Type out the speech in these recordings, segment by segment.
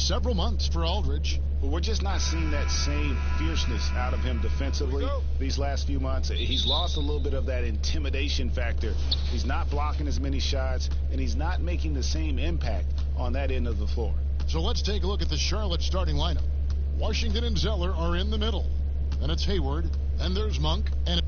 several months for Aldridge. But we're just not seeing that same fierceness out of him defensively these last few months. He's lost a little bit of that intimidation factor. He's not blocking as many shots, and he's not making the same impact on that end of the floor. So let's take a look at the Charlotte starting lineup. Washington and Zeller are in the middle. And it's Hayward, and there's Monk, and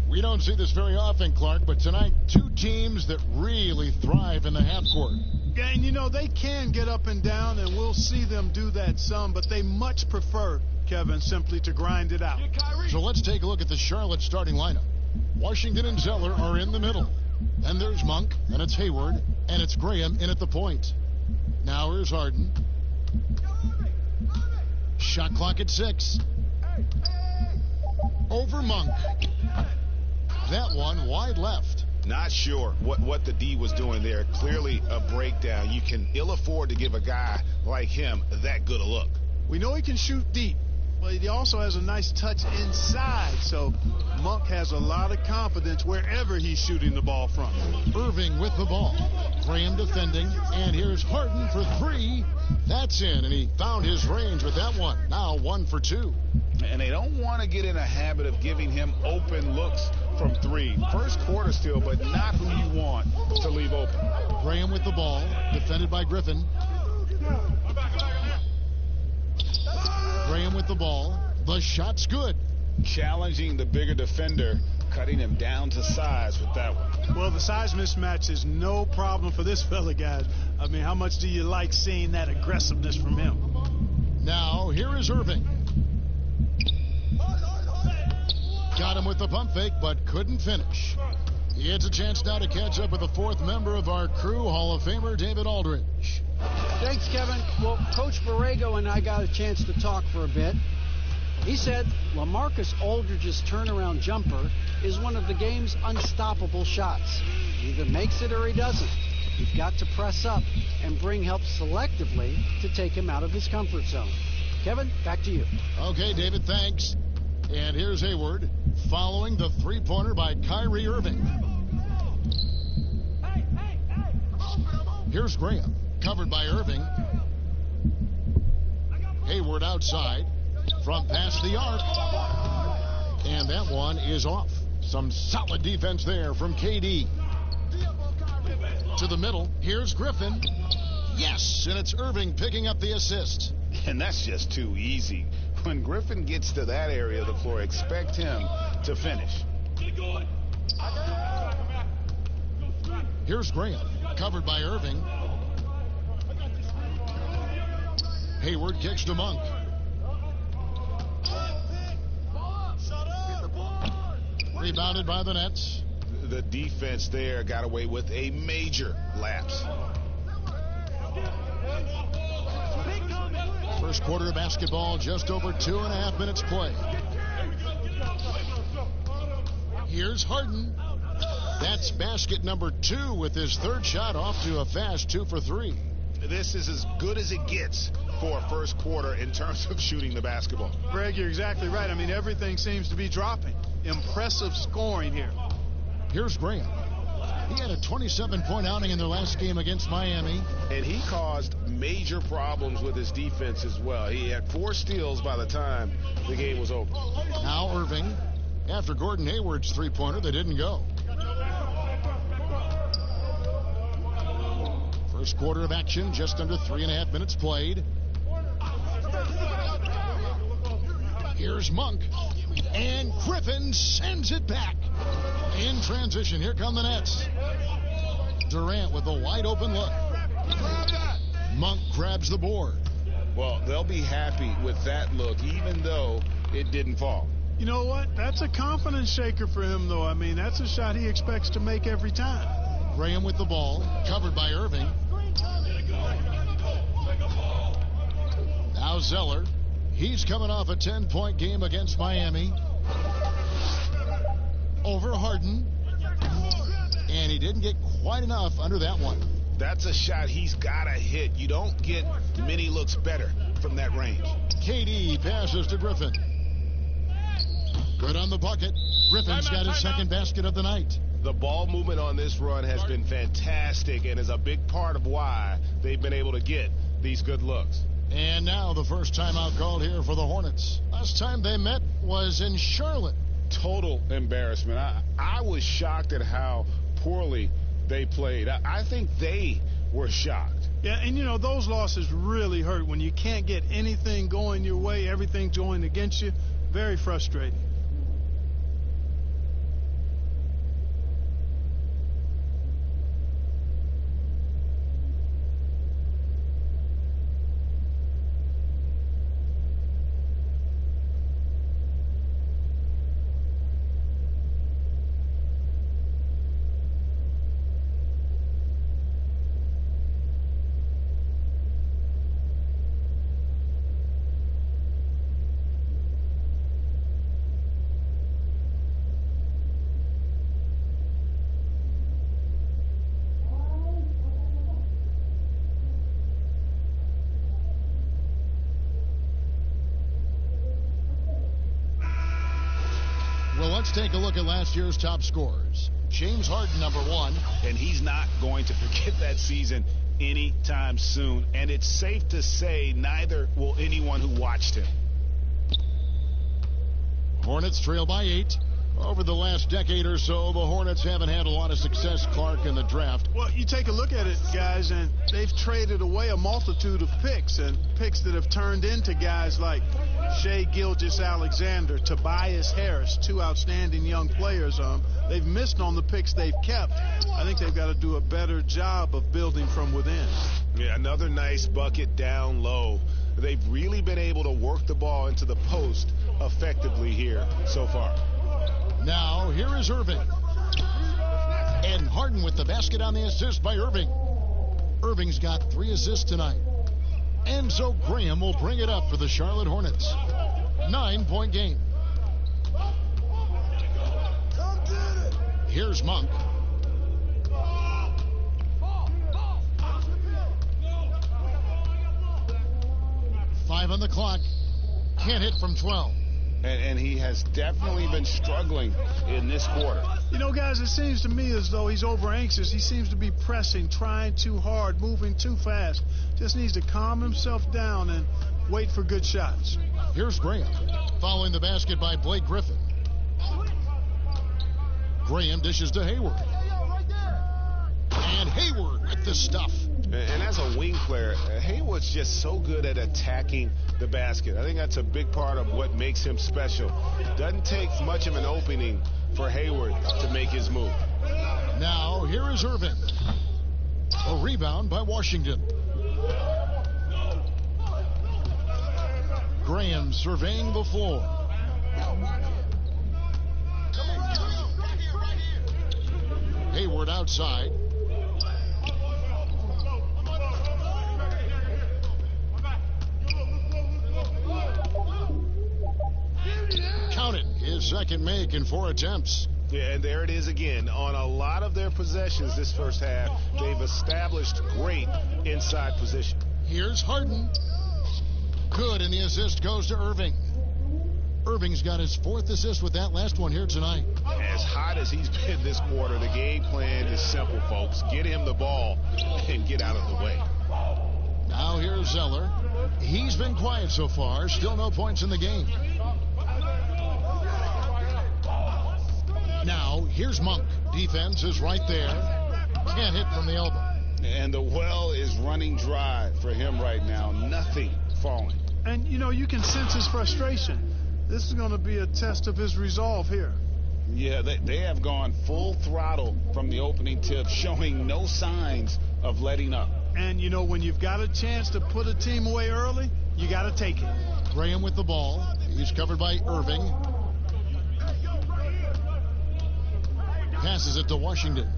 we don't see this very often, Clark, but tonight, two teams that really thrive in the half court. Yeah, and you know, they can get up and down, and we'll see them do that some, but they much prefer, Kevin, simply to grind it out. So let's take a look at the Charlotte starting lineup. Washington and Zeller are in the middle. And there's Monk, and it's Hayward, and it's Graham in at the point. Now here's Harden. Shot clock at 6. Over Monk. That one wide left. Not sure what the D was doing there. Clearly a breakdown. You can ill afford to give a guy like him that good a look. We know he can shoot deep, but he also has a nice touch inside. So Monk has a lot of confidence wherever he's shooting the ball from. Irving with the ball. Graham defending. And here's Harden for 3. That's in, and he found his range with that one. Now 1 for 2. And they don't want to get in a habit of giving him open looks from 3. First quarter still, but not who you want to leave open. Graham with the ball, defended by Griffin. Graham with the ball. The shot's good. Challenging the bigger defender, cutting him down to size with that one. Well, the size mismatch is no problem for this fella, guys. I mean, how much do you like seeing that aggressiveness from him? Now, here is Irving. Got him with the pump fake, but couldn't finish. He gets a chance now to catch up with the 4th member of our crew, Hall of Famer David Aldridge. Thanks, Kevin. Well, Coach Borrego and I got a chance to talk for a bit. He said LaMarcus Aldridge's turnaround jumper is one of the game's unstoppable shots. He either makes it or he doesn't. You've got to press up and bring help selectively to take him out of his comfort zone. Kevin, back to you. Okay, David, thanks. And here's Hayward following the three-pointer by Kyrie Irving. Here's Graham, covered by Irving. Hayward outside from past the arc. And that one is off. Some solid defense there from KD. To the middle, here's Griffin. Yes, and it's Irving picking up the assist. And that's just too easy. When Griffin gets to that area of the floor, expect him to finish. Here's Graham, covered by Irving. Hayward kicks to Monk. Rebounded by the Nets. The defense there got away with a major lapse. First quarter of basketball, just over 2.5 minutes play. Here's Harden. That's basket number 2 with his 3rd shot off to a fast 2 for 3. This is as good as it gets for a first quarter in terms of shooting the basketball. Greg, you're exactly right. I mean, everything seems to be dropping. Impressive scoring here. Here's Graham. He had a 27-point outing in their last game against Miami. And he caused major problems with his defense as well. He had 4 steals by the time the game was over. Now Irving. After Gordon Hayward's three-pointer, they didn't go. First quarter of action, just under 3.5 minutes played. Here's Monk. And Griffin sends it back. In transition, here come the Nets. Durant with a wide open look. Monk grabs the board. Well, they'll be happy with that look, even though it didn't fall. You know what? That's a confidence shaker for him, though. I mean, that's a shot he expects to make every time. Graham with the ball, covered by Irving. Now Zeller. He's coming off a 10-point game against Miami. Over Harden. And he didn't get quite enough under that one. That's a shot he's got to hit. You don't get many looks better from that range. KD passes to Griffin. Good on the bucket. Griffin's got his second basket of the night. The ball movement on this run has been fantastic and is a big part of why they've been able to get these good looks. And now the first timeout called here for the Hornets. Last time they met was in Charlotte. Total embarrassment. I was shocked at how poorly they played. I think they were shocked. Yeah, and, you know, those losses really hurt when you can't get anything going your way, everything's going against you. Very frustrating. Well, let's take a look at last year's top scorers. James Harden, number 1. And he's not going to forget that season anytime soon. And it's safe to say neither will anyone who watched him. Hornets trail by 8. Over the last decade or so, the Hornets haven't had a lot of success, Clark, in the draft. Well, you take a look at it, guys, and they've traded away a multitude of picks, and picks that have turned into guys like Shai Gilgeous-Alexander, Tobias Harris, 2 outstanding young players. They've missed on the picks they've kept. I think they've got to do a better job of building from within. Yeah, another nice bucket down low. They've really been able to work the ball into the post effectively here so far. Now, here is Irving. And Harden with the basket on the assist by Irving. Irving's got 3 assists tonight. Enzo Graham will bring it up for the Charlotte Hornets. 9-point game. Here's Monk. Five on the clock. Can't hit from 12. And he has definitely been struggling in this quarter. You know, guys, it seems to me as though he's over anxious. He seems to be pressing, trying too hard, moving too fast. Just needs to calm himself down and wait for good shots. Here's Graham, following the basket by Blake Griffin. Graham dishes to Hayward. And Hayward with the stuff. And as a wing player, Hayward's just so good at attacking the basket. I think that's a big part of what makes him special. Doesn't take much of an opening for Hayward to make his move. Now, here is Irving. A rebound by Washington. Graham surveying the floor. Hayward outside. Counted his second make in 4 attempts. Yeah, and there it is again. On a lot of their possessions this first half, they've established great inside position. Here's Harden. Good, and the assist goes to Irving. Irving's got his 4th assist with that last one here tonight. As hot as he's been this quarter, the game plan is simple, folks. Get him the ball and get out of the way. Now here's Zeller. He's been quiet so far. Still no points in the game. Now here's Monk. Defense is right there. Can't hit from the elbow. And the well is running dry for him right now. Nothing falling. And, you know, you can sense his frustration. This is going to be a test of his resolve here. Yeah, they have gone full throttle from the opening tip, showing no signs of letting up. And, you know, when you've got a chance to put a team away early, you got to take it. Graham with the ball. He's covered by Irving. Passes it to Washington.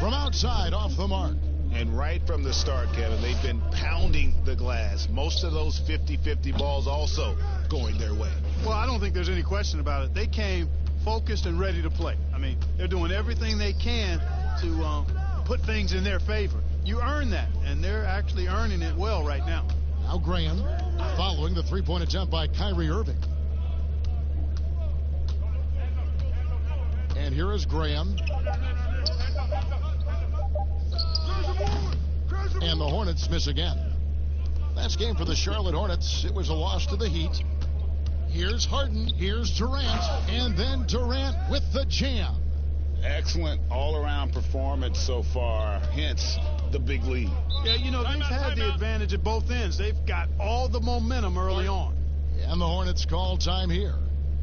From outside, off the mark. And right from the start, Kevin, they've been pounding the glass. Most of those 50-50 balls also going their way. Well, I don't think there's any question about it. They came focused and ready to play. I mean, they're doing everything they can to put things in their favor. You earn that, and they're actually earning it well right now. Now Graham following the three-point attempt by Kyrie Irving. And here is Graham. And the Hornets miss again. Last game for the Charlotte Hornets, it was a loss to the Heat. Here's Harden, here's Durant, and then Durant with the jam. Excellent all-around performance so far, hence the big lead. Yeah, you know, they've had the advantage at both ends. They've got all the momentum early on. And the Hornets call time here.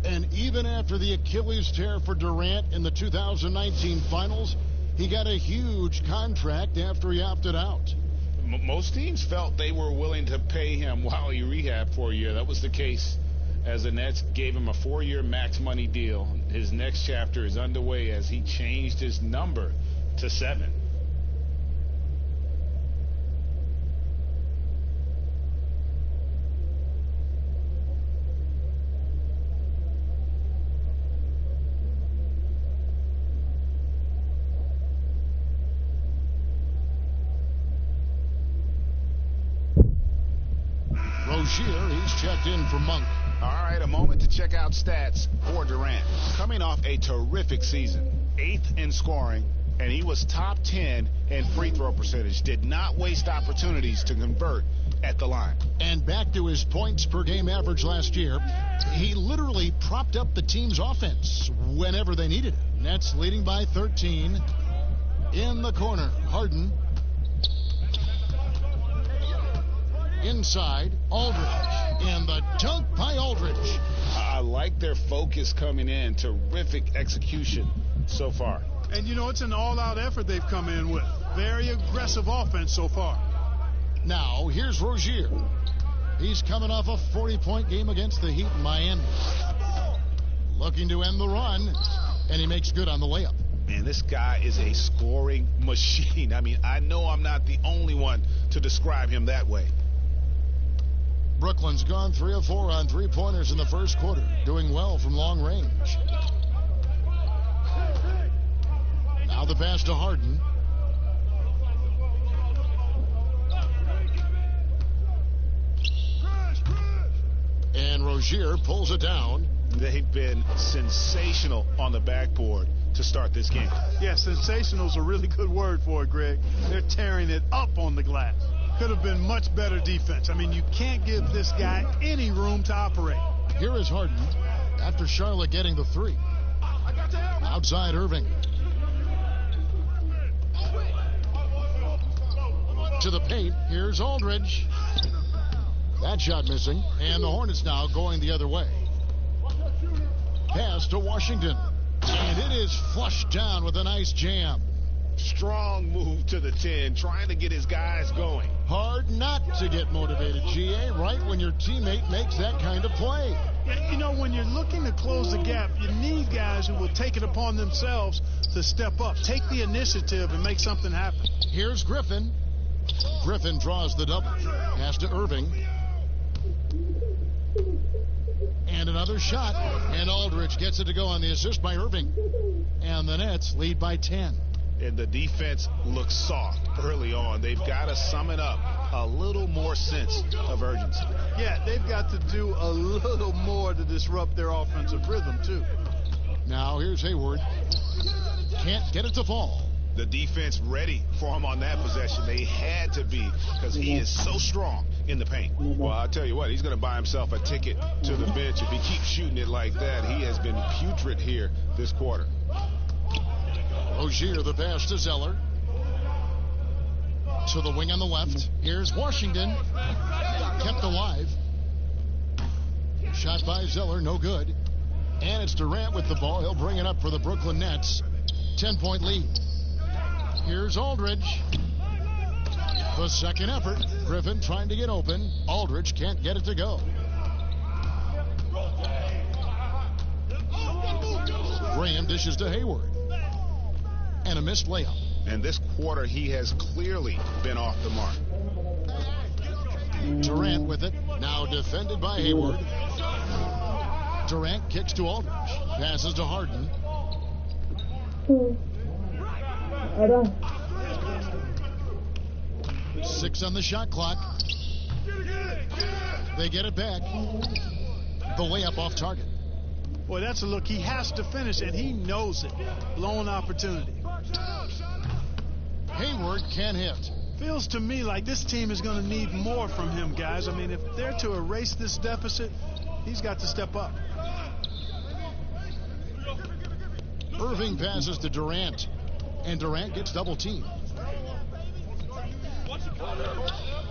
And even after the Achilles tear for Durant in the 2019 finals, he got a huge contract after he opted out. Most teams felt they were willing to pay him while he rehabbed for a year. That was the case as the Nets gave him a 4-year max money deal. His next chapter is underway as he changed his number to 7. Rozier, he's checked in for Monk. All right, a moment to check out stats for Durant. Coming off a terrific season, 8th in scoring, and he was top 10 in free throw percentage. Did not waste opportunities to convert at the line. And back to his points per game average last year, he literally propped up the team's offense whenever they needed it. Nets leading by 13. In the corner, Harden. Inside, Aldridge. And the dunk by Aldridge. I like their focus coming in. Terrific execution so far. And, you know, it's an all-out effort they've come in with. Very aggressive offense so far. Now, here's Rozier. He's coming off a 40-point game against the Heat in Miami. Looking to end the run, and he makes good on the layup. Man, this guy is a scoring machine. I mean, I know I'm not the only one to describe him that way. Brooklyn's gone 3 of 4 on three-pointers in the first quarter, doing well from long range. Now the pass to Harden. And Rozier pulls it down. They've been sensational on the backboard to start this game. Yeah, sensational is a really good word for it, Greg. They're tearing it up on the glass. Could have been much better defense. I mean, you can't give this guy any room to operate. Here is Harden after Charlotte getting the 3. Outside Irving. To the paint. Here's Aldridge. That shot missing. And the Hornets now going the other way. Pass to Washington. And it is flushed down with a nice jam. Strong move to the 10, trying to get his guys going. Hard not to get motivated, GA, right when your teammate makes that kind of play. Yeah, you know, when you're looking to close the gap, you need guys who will take it upon themselves to step up, take the initiative, and make something happen. Here's Griffin. Griffin draws the double. Pass to Irving. And another shot. And Aldridge gets it to go on the assist by Irving. And the Nets lead by 10. And the defense looks soft early on. They've got to sum it up. A little more sense of urgency. Yeah, they've got to do a little more to disrupt their offensive rhythm, too. Now here's Hayward. Can't get it to fall. The defense ready for him on that possession. They had to be because he is so strong in the paint. Well, I'll tell you what, he's going to buy himself a ticket to the bench. If he keeps shooting it like that, he has been putrid here this quarter. Rozier, the pass to Zeller. To the wing on the left. Here's Washington. Kept alive. Shot by Zeller, no good. And it's Durant with the ball. He'll bring it up for the Brooklyn Nets. 10-point lead. Here's Aldridge. The second effort. Griffin trying to get open. Aldridge can't get it to go. Graham dishes to Hayward. And a missed layup. And this quarter, he has clearly been off the mark. Durant with it. Now defended by Hayward. Durant kicks to Aldridge. Passes to Harden. 6 on the shot clock. They get it back. The layup off target. Boy, that's a look. He has to finish, and he knows it. Blown opportunity. Hayward can't hit. Feels to me like this team is going to need more from him, guys. I mean, if they're to erase this deficit, he's got to step up. Irving passes to Durant, and Durant gets double-teamed.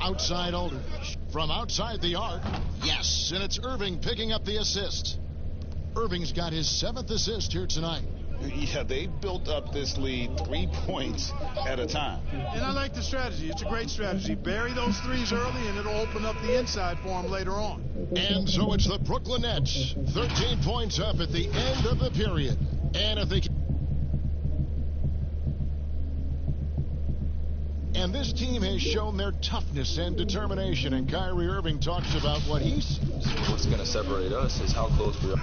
Outside Aldridge. From outside the arc. Yes, and it's Irving picking up the assist. Irving's got his 7th assist here tonight. Yeah, they built up this lead 3 points at a time. And I like the strategy. It's a great strategy. Bury those threes early, and it'll open up the inside for them later on. And so it's the Brooklyn Nets, 13 points up at the end of the period. And if they can... And this team has shown their toughness and determination, and Kyrie Irving talks about what he sees. What's going to separate us is how close we are.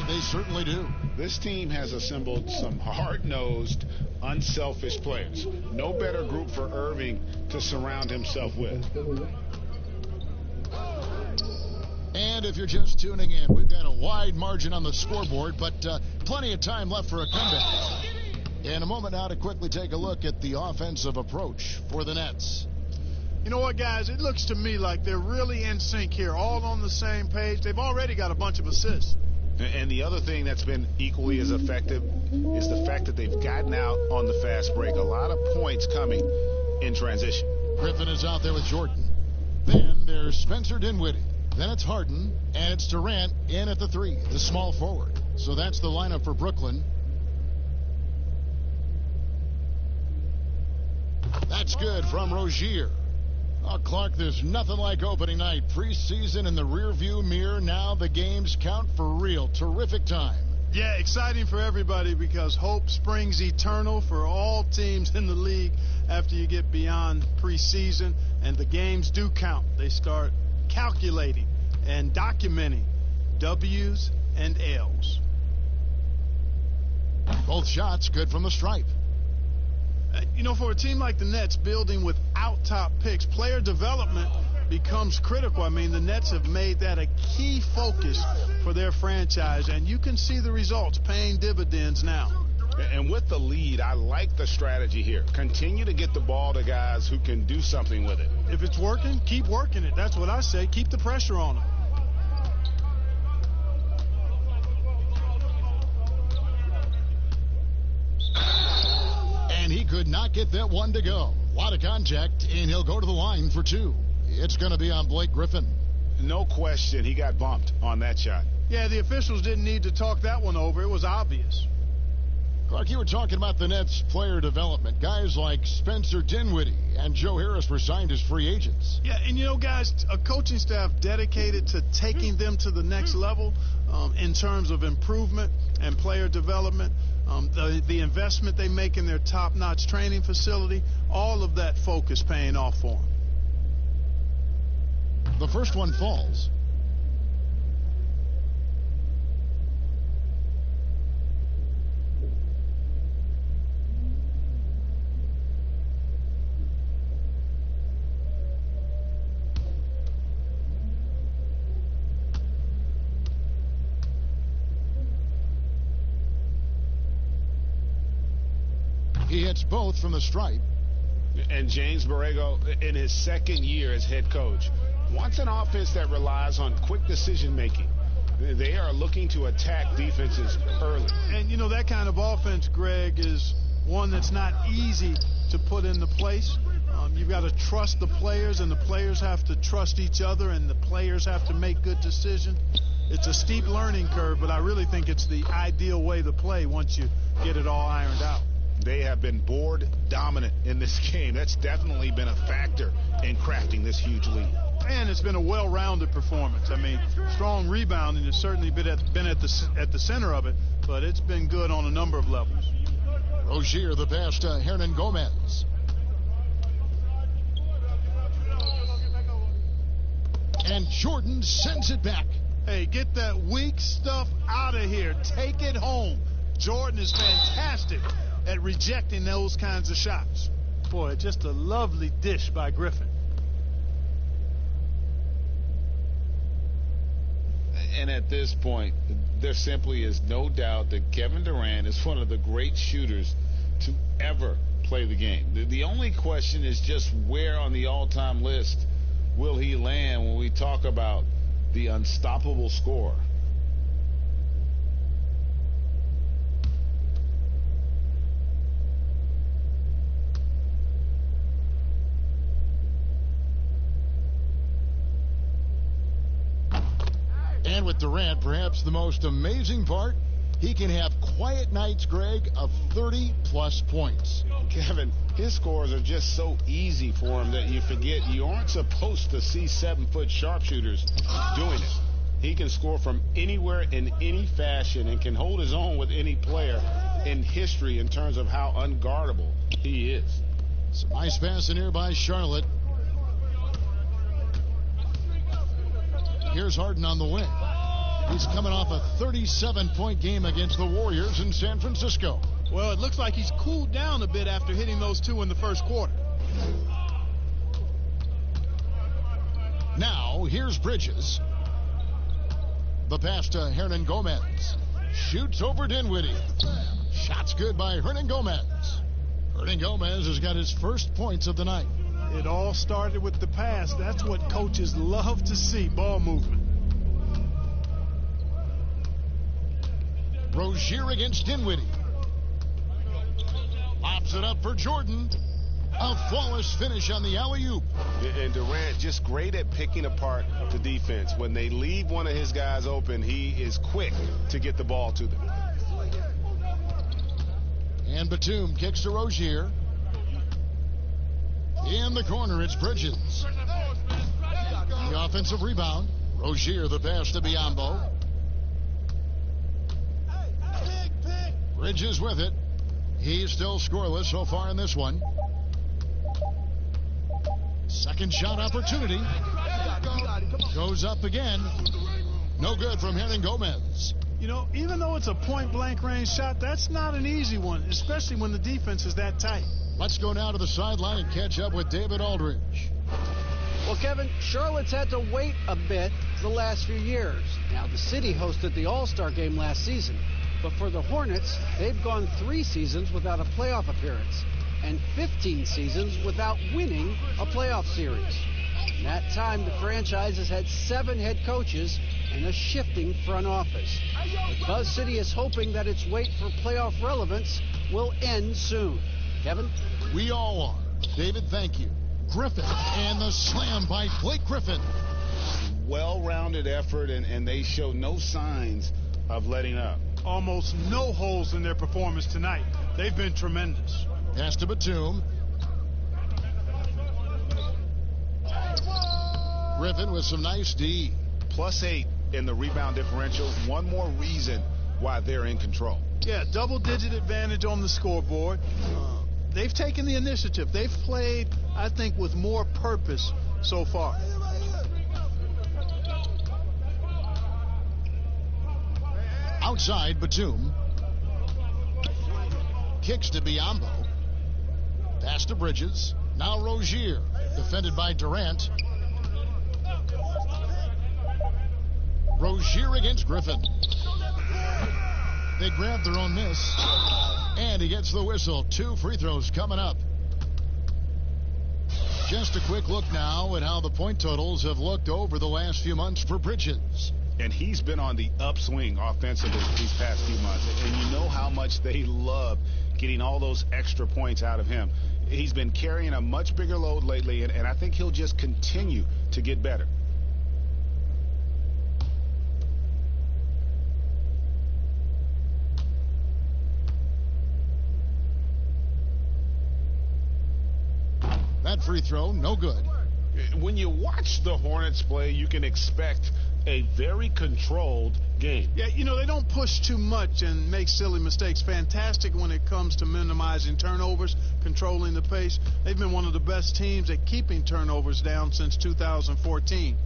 They certainly do. This team has assembled some hard-nosed, unselfish players. No better group for Irving to surround himself with. And if you're just tuning in, we've got a wide margin on the scoreboard, but plenty of time left for a comeback. In a moment now to quickly take a look at the offensive approach for the Nets. You know what, guys? It looks to me like they're really in sync here, all on the same page. They've already got a bunch of assists. And the other thing that's been equally as effective is the fact that they've gotten out on the fast break. A lot of points coming in transition. Griffin is out there with Jordan. Then there's Spencer Dinwiddie. Then it's Harden, and it's Durant in at the 3, the small forward. So that's the lineup for Brooklyn. That's good from Rozier. Oh, Clark, there's nothing like opening night. Preseason in the rearview mirror. Now the games count for real. Terrific time. Yeah, exciting for everybody because hope springs eternal for all teams in the league after you get beyond preseason. And the games do count. They start calculating and documenting W's and L's. Both shots good from the stripe. You know, for a team like the Nets building without top picks, player development becomes critical. I mean, the Nets have made that a key focus for their franchise, and you can see the results paying dividends now. And with the lead, I like the strategy here. Continue to get the ball to guys who can do something with it. If it's working, keep working it. That's what I say. Keep the pressure on them. And he could not get that one to go. A lot of contact, and he'll go to the line for 2. It's going to be on Blake Griffin. No question, he got bumped on that shot. Yeah, the officials didn't need to talk that one over. It was obvious. Clark, you were talking about the Nets player development. Guys like Spencer Dinwiddie and Joe Harris were signed as free agents. Yeah, and you know, guys, a coaching staff dedicated to taking them to the next level in terms of improvement and player development. The investment they make in their top-notch training facility, all of that focus paying off for them. The first one falls. He hits both from the stripe. And James Borrego, in his second year as head coach, wants an offense that relies on quick decision-making. They are looking to attack defenses early. And, you know, that kind of offense, Greg, is one that's not easy to put into place. You've got to trust the players, and the players have to trust each other, and the players have to make good decisions. It's a steep learning curve, but I really think it's the ideal way to play once you get it all ironed out. They have been board dominant in this game. That's definitely been a factor in crafting this huge lead. And it's been a well-rounded performance. I mean, strong rebounding has certainly been at the center of it, but it's been good on a number of levels. Rozier, the pass to Hernan Gomez. And Jordan sends it back. Hey, get that weak stuff out of here. Take it home. Jordan is fantastic at rejecting those kinds of shots. Boy, just a lovely dish by Griffin. And at this point, there simply is no doubt that Kevin Durant is one of the great shooters to ever play the game. The only question is just where on the all-time list will he land when we talk about the unstoppable scorer. And with Durant, perhaps the most amazing part, he can have quiet nights, Greg, of 30-plus points. Kevin, his scores are just so easy for him that you forget you aren't supposed to see 7-foot sharpshooters doing it. He can score from anywhere in any fashion and can hold his own with any player in history in terms of how unguardable he is. Some nice pass in here by Charlotte. Here's Harden on the wing. He's coming off a 37-point game against the Warriors in San Francisco. Well, it looks like he's cooled down a bit after hitting those two in the first quarter. Now, here's Bridges. The pass to Hernan Gomez. Shoots over Dinwiddie. Shot's good by Hernan Gomez. Hernan Gomez has got his first points of the night. It all started with the pass. That's what coaches love to see, ball movement. Rozier against Dinwiddie. Lobs it up for Jordan. A flawless finish on the alley-oop. And Durant just great at picking apart the defense. When they leave one of his guys open, he is quick to get the ball to them. And Batum kicks to Rozier. In the corner, it's Bridges. The offensive rebound. Rozier, the pass to Biyombo. Bridges with it. He's still scoreless so far in this one. Second shot opportunity. Goes up again. No good from Hernan Gomez. You know, even though it's a point-blank range shot, that's not an easy one, especially when the defense is that tight. Let's go now to the sideline and catch up with David Aldridge. Well, Kevin, Charlotte's had to wait a bit the last few years. Now, the city hosted the All-Star game last season. But for the Hornets, they've gone 3 seasons without a playoff appearance and 15 seasons without winning a playoff series. In that time, the franchise has had 7 head coaches and a shifting front office. But Buzz City is hoping that its wait for playoff relevance will end soon. Kevin? We all are. David, thank you. Griffin, and the slam by Blake Griffin. Well-rounded effort, and they show no signs of letting up. Almost no holes in their performance tonight. They've been tremendous. Pass to Batum. Griffin with some nice D. +8 in the rebound differential. One more reason why they're in control. Yeah, double-digit advantage on the scoreboard. They've taken the initiative. They've played, I think, with more purpose so far. Outside, Batum. Kicks to Biyombo. Pass to Bridges. Now Rozier. Defended by Durant. Rozier against Griffin. They grab their own miss. And he gets the whistle. 2 free throws coming up. Just a quick look now at how the point totals have looked over the last few months for Bridges. And he's been on the upswing offensively these past few months. And you know how much they love getting all those extra points out of him. He's been carrying a much bigger load lately, and I think he'll just continue to get better. That free throw, no good. When you watch the Hornets play, you can expect a very controlled game. Yeah, you know, they don't push too much and make silly mistakes. Fantastic when it comes to minimizing turnovers, controlling the pace. They've been one of the best teams at keeping turnovers down since 2014.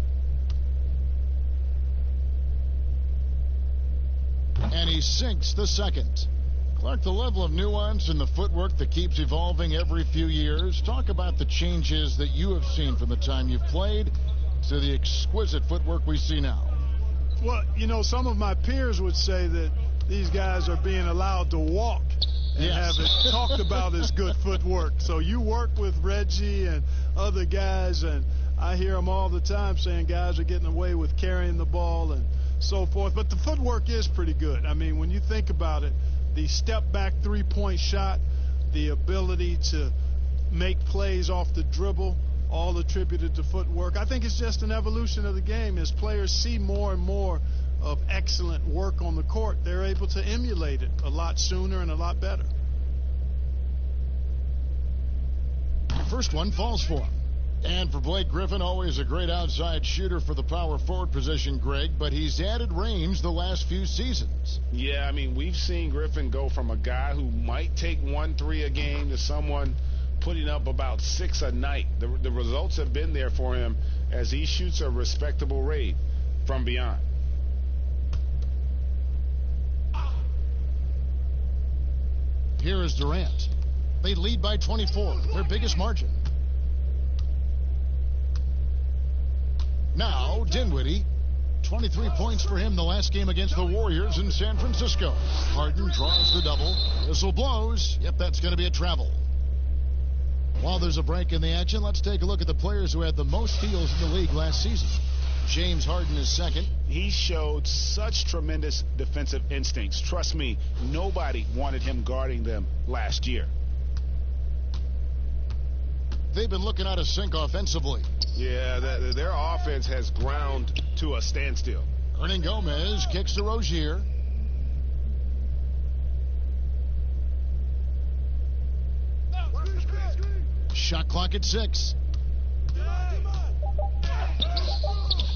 And he sinks the second. Clark, the level of nuance and the footwork that keeps evolving every few years. Talk about the changes that you have seen from the time you've played to the exquisite footwork we see now. Well, you know, some of my peers would say that these guys are being allowed to walk and have it talked about as good footwork. So you work with Reggie and other guys, and I hear them all the time saying guys are getting away with carrying the ball and so forth. But the footwork is pretty good. I mean, when you think about it, the step-back three-point shot, the ability to make plays off the dribble, all attributed to footwork. I think it's just an evolution of the game. As players see more and more of excellent work on the court, they're able to emulate it a lot sooner and a lot better. First one falls for him. And for Blake Griffin, always a great outside shooter for the power forward position, Greg, but he's added range the last few seasons. Yeah, I mean, we've seen Griffin go from a guy who might take 1 3 a game to someone putting up about 6 a night. The results have been there for him as he shoots a respectable rate from beyond. Here is Durant. They lead by 24, their biggest margin. Now, Dinwiddie, 23 points for him the last game against the Warriors in San Francisco. Harden draws the double. Whistle blows. Yep, that's going to be a travel. While there's a break in the action, let's take a look at the players who had the most steals in the league last season. James Harden is second. He showed such tremendous defensive instincts. Trust me, nobody wanted him guarding them last year. They've been looking out of sync offensively. Yeah, their offense has ground to a standstill. Gomez kicks to Rozier. Shot clock at 6.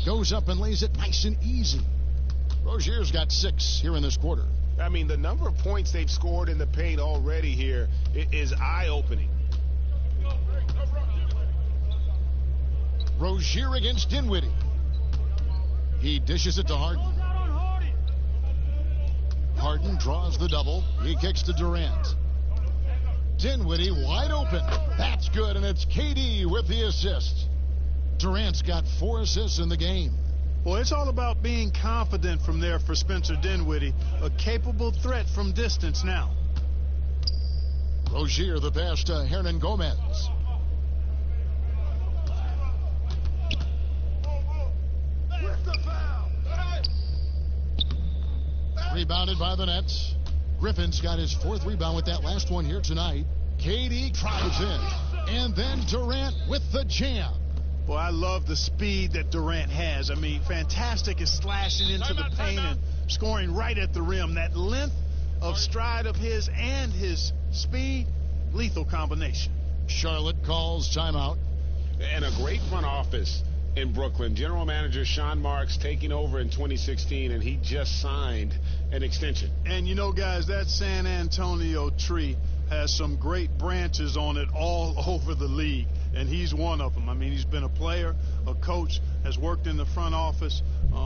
Goes up and lays it nice and easy. Rozier's got 6 here in this quarter. I mean, the number of points they've scored in the paint already here is eye-opening. Rozier against Dinwiddie. He dishes it to Harden. Harden draws the double. He kicks to Durant. Dinwiddie wide open. That's good, and it's KD with the assist. Durant's got 4 assists in the game. Well, it's all about being confident from there for Spencer Dinwiddie, a capable threat from distance now. Rozier the pass to Gomez. Rebounded by the Nets. Griffin's got his 4th rebound with that last one here tonight. KD drives in. And then Durant with the jam. Boy, I love the speed that Durant has. I mean, fantastic is slashing into the paint and scoring right at the rim. That length of stride of his and his speed, lethal combination. Charlotte calls timeout. And a great front office in Brooklyn. General manager Sean Marks taking over in 2016, and he just signed an extension. And you know, guys, that San Antonio tree has some great branches on it all over the league, and he's one of them. I mean, he's been a player, a coach, has worked in the front office.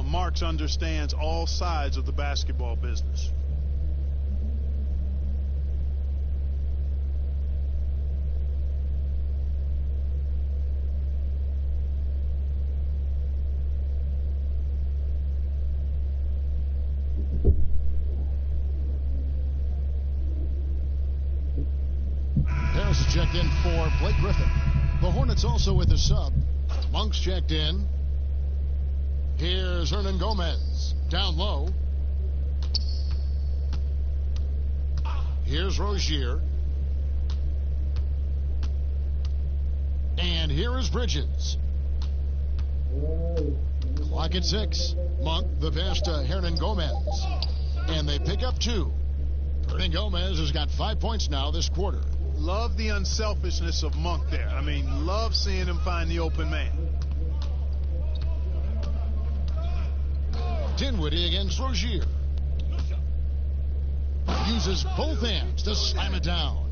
Marks understands all sides of the basketball business. Harris is checked in for Blake Griffin. The Hornets also with a sub. Monk's checked in. Here's Gomez. Down low. Here's Rozier. And here is Bridges. Clock at 6. Monk, the pass to Gomez. And they pick up 2. Gomez has got 5 points now this quarter. Love the unselfishness of Monk there. I mean, love seeing him find the open man. Dinwiddie against Rozier. Uses both hands to slam it down.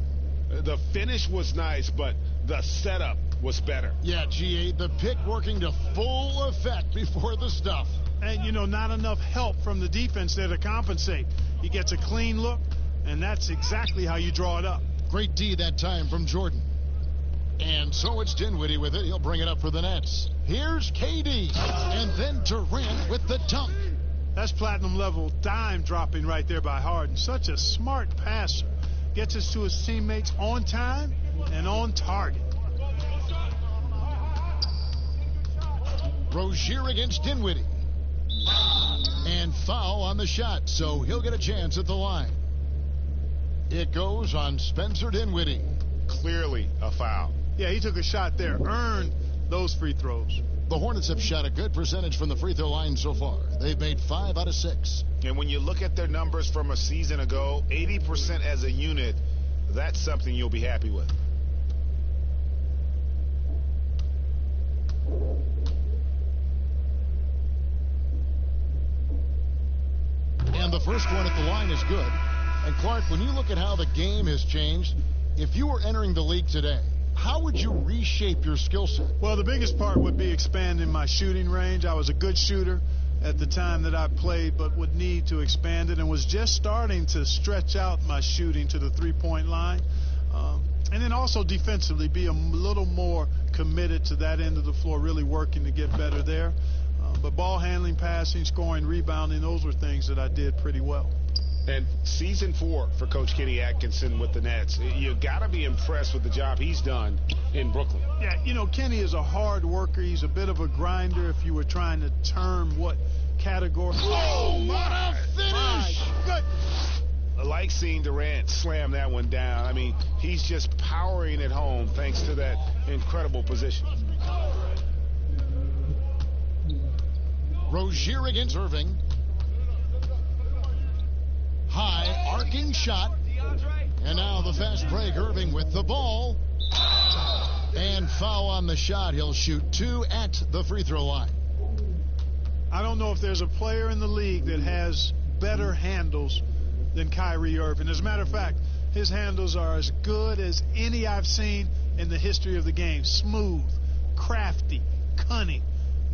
The finish was nice, but the setup was better. Yeah, G8, the pick working to full effect before the stuff. And, you know, not enough help from the defense there to compensate. He gets a clean look, And that's exactly how you draw it up. Great D that time from Jordan. And so it's Dinwiddie with it. He'll bring it up for the Nets. Here's KD. And then Durant with the dunk. That's platinum-level dime dropping right there by Harden. Such a smart passer. Gets us to his teammates on time and on target. Rozier against Dinwiddie. And foul on the shot, so he'll get a chance at the line. It goes on Spencer Dinwiddie. Clearly a foul. Yeah, he took a shot there, earned those free throws. The Hornets have shot a good percentage from the free throw line so far. They've made 5 out of 6. And when you look at their numbers from a season ago, 80% as a unit, that's something you'll be happy with. And the first one at the line is good. And Clark, when you look at how the game has changed, if you were entering the league today, how would you reshape your skill set? Well, the biggest part would be expanding my shooting range. I was a good shooter at the time that I played, but would need to expand it and was just starting to stretch out my shooting to the three-point line. And then also defensively be a little more committed to that end of the floor, really working to get better there. But ball handling, passing, scoring, rebounding, those were things that I did pretty well. And season 4 for Coach Kenny Atkinson with the Nets. You got to be impressed with the job he's done in Brooklyn. Yeah, you know, Kenny is a hard worker. He's a bit of a grinder if you were trying to term what category. Oh, what a finish! My goodness. I like seeing Durant slam that one down. I mean, he's just powering it home thanks to that incredible position. Rozier against Irving. High arcing shot. And now the fast break. Irving with the ball. And foul on the shot. He'll shoot 2 at the free throw line. I don't know if there's a player in the league that has better handles than Kyrie Irving. As a matter of fact, his handles are as good as any I've seen in the history of the game. Smooth, crafty, cunning.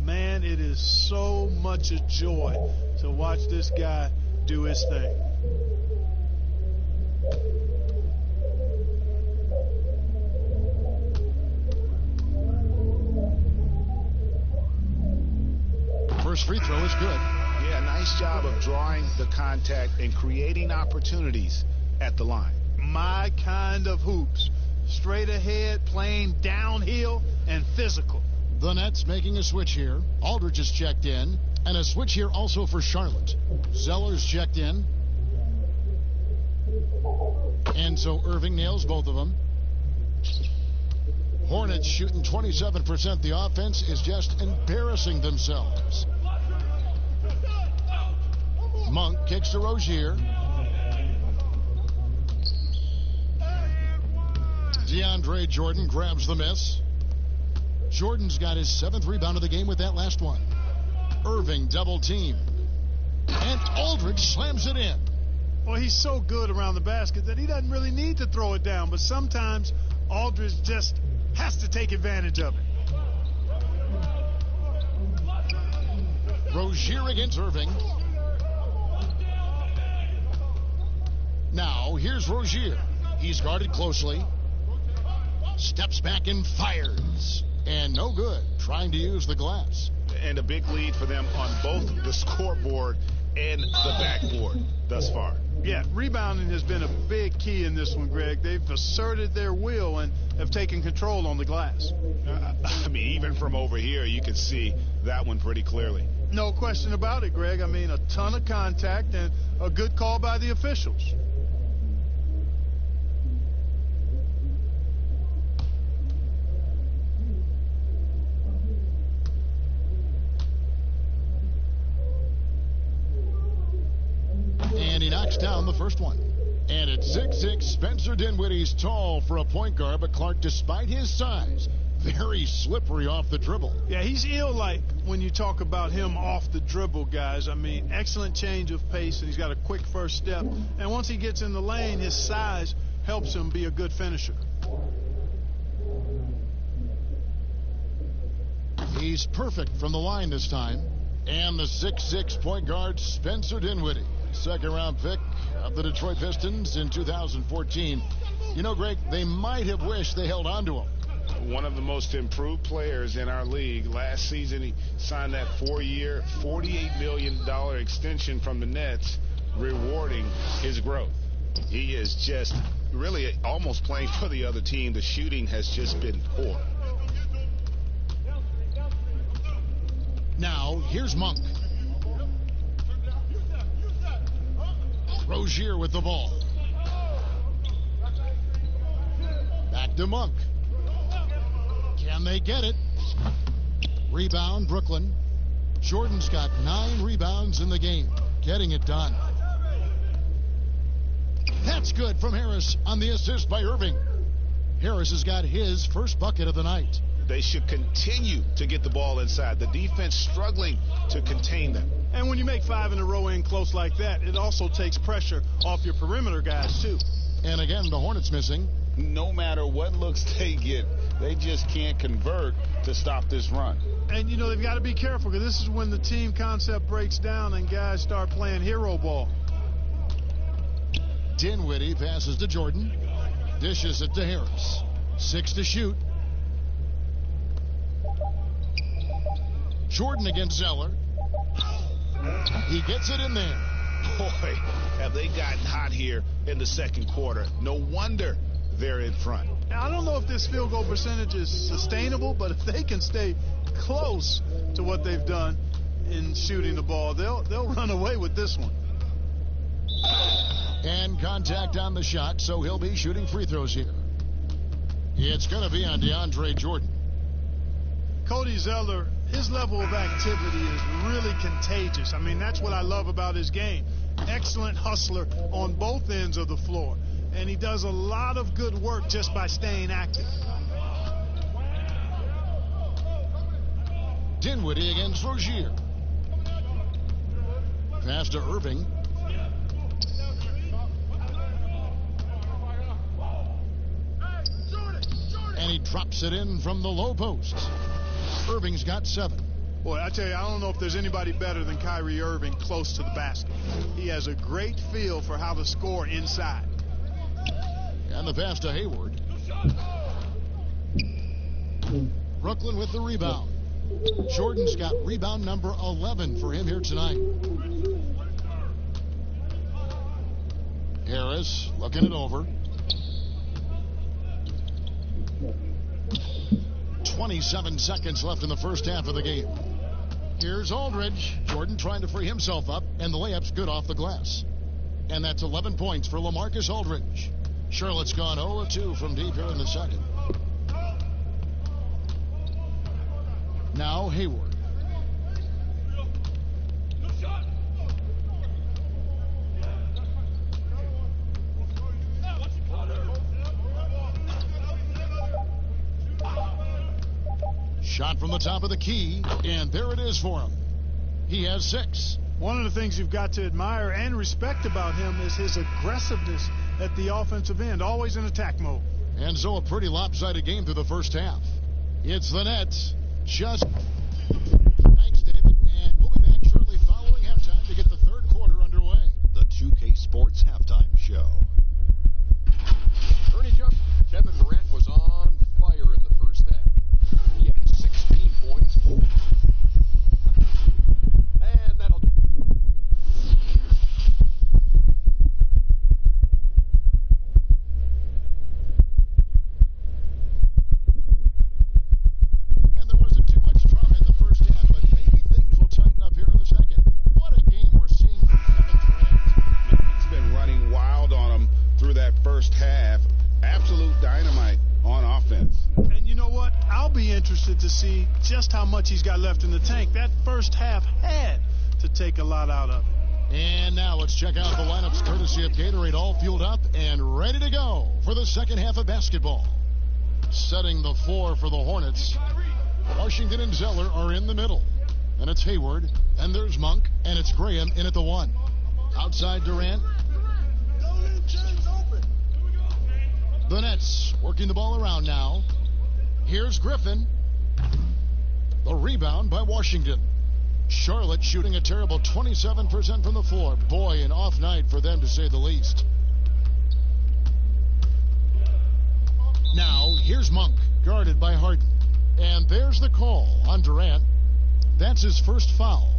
Man, it is so much a joy to watch this guy do his thing. First free throw is good. Yeah, nice job of drawing the contact and creating opportunities at the line. My kind of hoops. Straight ahead, playing downhill, and physical. The Nets making a switch here. Aldridge is checked in. And a switch here also for Charlotte. Zeller's checked in. And so Irving nails both of them. Hornets shooting 27%. The offense is just embarrassing themselves. Monk kicks to Rozier. DeAndre Jordan grabs the miss. Jordan's got his 7th rebound of the game with that last one. Irving double team. And Aldridge slams it in. Well, he's so good around the basket that he doesn't really need to throw it down. But sometimes Aldridge just has to take advantage of it. Rozier against Irving. Now, here's Rozier. He's guarded closely. Steps back and fires. And no good. Trying to use the glass. And a big lead for them on both the scoreboard and the backboard thus far. Yeah, rebounding has been a big key in this one, Greg. They've asserted their will and have taken control on the glass. I mean, even from over here, you can see that one pretty clearly. No question about it, Greg. I mean, a ton of contact and a good call by the officials. And he knocks down the first one. And at 6'6", Spencer Dinwiddie's tall for a point guard, but Clark, despite his size, very slippery off the dribble. Yeah, he's ill-like when you talk about him off the dribble, guys. I mean, excellent change of pace, and he's got a quick first step. And once he gets in the lane, his size helps him be a good finisher. He's perfect from the line this time. And the 6'6" point guard, Spencer Dinwiddie. second-round pick of the Detroit Pistons in 2014. You know, Greg, they might have wished they held on to him. One of the most improved players in our league. Last season, he signed that 4-year, $48 million extension from the Nets, rewarding his growth. He is just really almost playing for the other team. The shooting has just been poor. Now, here's Monk. Rozier with the ball. Back to Monk. Can they get it? Rebound, Brooklyn. Jordan's got 9 rebounds in the game. Getting it done. That's good from Harris on the assist by Irving. Harris has got his first bucket of the night. They should continue to get the ball inside. The defense struggling to contain them. And when you make 5 in a row in close like that, it also takes pressure off your perimeter guys, too. And again, the Hornets missing. No matter what looks they get, they just can't convert to stop this run. And, you know, they've got to be careful because this is when the team concept breaks down and guys start playing hero ball. Dinwiddie passes to Jordan. Dishes it to Harris. 6 to shoot. Jordan against Zeller. He gets it in there. Boy, have they gotten hot here in the second quarter. No wonder they're in front. I don't know if this field goal percentage is sustainable, but if they can stay close to what they've done in shooting the ball, they'll run away with this one. And contact on the shot, so he'll be shooting free throws here. It's going to be on DeAndre Jordan. Cody Zeller, his level of activity is really contagious. I mean, that's what I love about his game. Excellent hustler on both ends of the floor. And he does a lot of good work just by staying active. Dinwiddie against Rozier. Pass to Irving. And he drops it in from the low post. Irving's got 7. Boy, I tell you, I don't know if there's anybody better than Kyrie Irving close to the basket. He has a great feel for how to score inside. And the pass to Hayward. Brooklyn with the rebound. Jordan's got rebound number 11 for him here tonight. Harris looking it over. 27 seconds left in the first half of the game. Here's Aldridge. Jordan trying to free himself up, and the layup's good off the glass. And that's 11 points for LaMarcus Aldridge. Charlotte's gone 0 of 2 from deep here in the second. Now Hayward. Shot from the top of the key, and there it is for him. He has 6. One of the things you've got to admire and respect about him is his aggressiveness at the offensive end, always in attack mode. And so a pretty lopsided game through the first half. It's the Nets. Just... Thanks, David. And we'll be back shortly following halftime to get the third quarter underway. The 2K Sports Halftime Show. Ernie Johnson, Kevin Durant was on fire in the first half. He had 16 points. And that'll... And there wasn't too much drama in the first half, but maybe things will tighten up here in the second. What a game we're seeing from Kevin Durant. He's been running wild on them through that first half. Absolute dynamite on offense. And you know what? I'll be interested to see just how much he's got left in the tank. That first half had to take a lot out of it. And now let's check out the lineups courtesy of Gatorade, all fueled up and ready to go for the second half of basketball. Setting the floor for the Hornets, Washington and Zeller are in the middle. And it's Hayward, and there's Monk, and it's Graham in at the 1. Outside Durant. The Nets working the ball around now. Here's Griffin. The rebound by Washington. Charlotte shooting a terrible 27% from the floor. Boy, an off night for them, to say the least. Now, here's Monk, guarded by Harden. And there's the call on Durant. That's his first foul.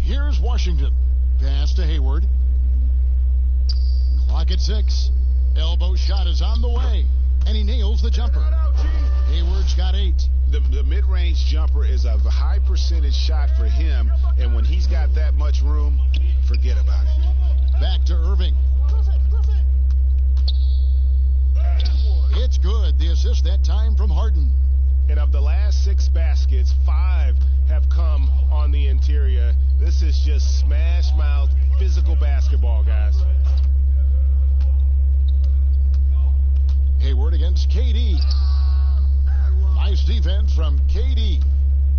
Here's Washington. Pass to Hayward. Clock at 6. Elbow shot is on the way. And he nails the jumper. Hayward's got 8. The mid-range jumper is a high percentage shot for him. And when he's got that much room, forget about it. Back to Irving. It's good. The assist that time from Harden. And of the last 6 baskets, 5 have come on the interior. This is just smash mouth physical basketball, guys. Hayward against KD. Nice defense from KD.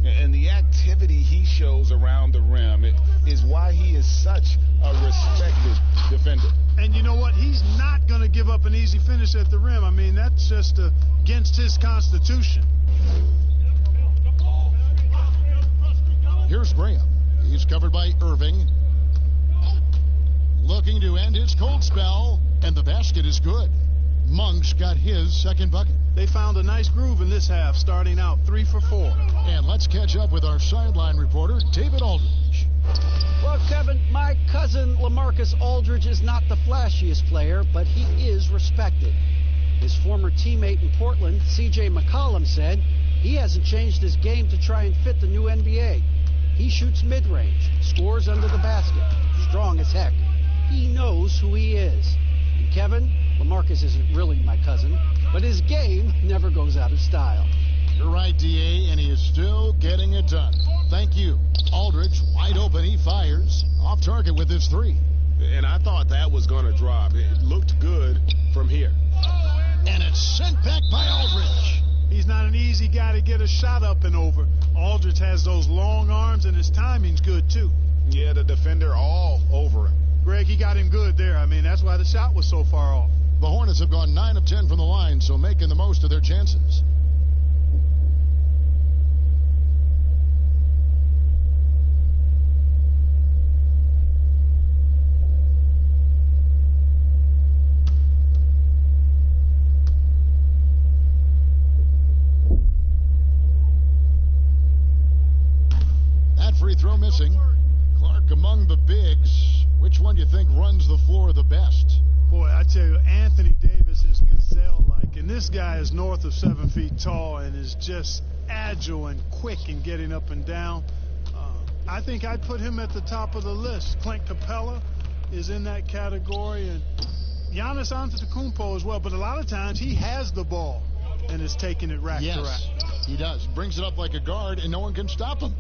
And the activity he shows around the rim is why he is such a respected defender. And you know what? He's not going to give up an easy finish at the rim. I mean, that's just against his constitution. Here's Graham. He's covered by Irving. Looking to end his cold spell, and the basket is good. Monk's got his second bucket. They found a nice groove in this half, starting out 3 for 4. And let's catch up with our sideline reporter, David Aldridge. Well, Kevin, my cousin LaMarcus Aldridge is not the flashiest player, but he is respected. His former teammate in Portland, C.J. McCollum, said he hasn't changed his game to try and fit the new NBA. He shoots mid-range, scores under the basket, strong as heck. He knows who he is. And Kevin, LaMarcus isn't really my cousin, but his game never goes out of style. You're right, D.A., and he is still getting it done. Thank you. Aldridge, wide open, he fires. Off target with his 3. And I thought that was going to drop. It looked good from here. And it's sent back by Aldridge. He's not an easy guy to get a shot up and over. Aldridge has those long arms, and his timing's good, too. Yeah, the defender all over him. Greg, he got him good there. I mean, that's why the shot was so far off. The Hornets have gone 9 of 10 from the line, so making the most of their chances. That free throw missing. Clark among the bigs. Which one do you think runs the floor the best? Boy, I tell you, Anthony Davis is gazelle-like, and this guy is north of 7 feet tall and is just agile and quick in getting up and down. I think I'd put him at the top of the list. Clint Capella is in that category, and Giannis Antetokounmpo as well, but a lot of times he has the ball and is taking it rack to rack. Yes, he does. Brings it up like a guard, and no one can stop him.